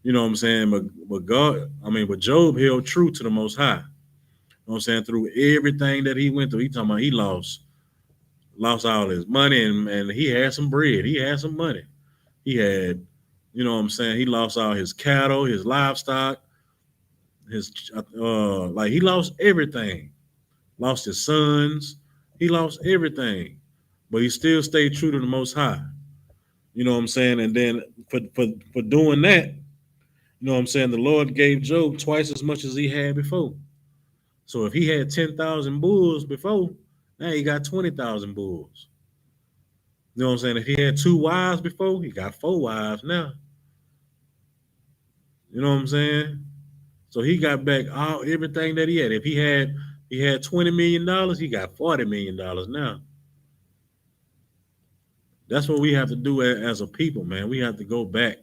Speaker 3: You know what I'm saying, but Job held true to the Most High. You know what I'm saying, through everything that he went through. He talking about he lost all his money, and he had some bread. He had some money. He had, you know what I'm saying, he lost all his cattle, his livestock, like he lost everything. Lost his sons. He lost everything. But he still stayed true to the Most High. You know what I'm saying? And then for doing that, you know what I'm saying, the Lord gave Job twice as much as he had before. So if he had 10,000 bulls before, now he got 20,000 bulls. You know what I'm saying? If he had 2 wives before, he got 4 wives now. You know what I'm saying? So he got back everything that he had. If he had $20 million, he got $40 million now. That's what we have to do as a people, man. We have to go back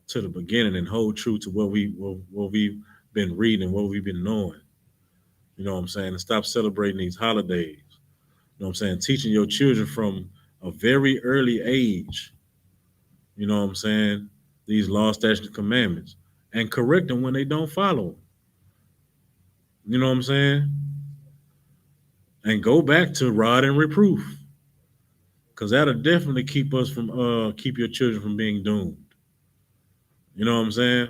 Speaker 3: to the beginning and hold true to what we've been reading, what we've been knowing. You know what I'm saying? And stop celebrating these holidays. You know what I'm saying? Teaching your children from a very early age, you know what I'm saying, these law, statutes, and commandments, and correct them when they don't follow them. You know what I'm saying? And go back to rod and reproof, because that'll definitely keep your children from being doomed. You know what I'm saying?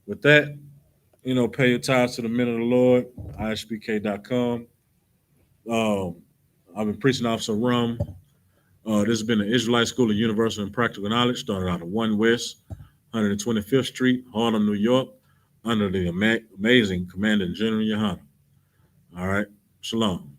Speaker 3: With that, pay your tithes to the men of the Lord, ISUPK.com. I've been preaching Officer Rum. This has been the Israelite School of Universal and Practical Knowledge, started out of 1 West, 125th Street, Harlem, New York, under the amazing Commander General YAHANNA. All right. Shalom.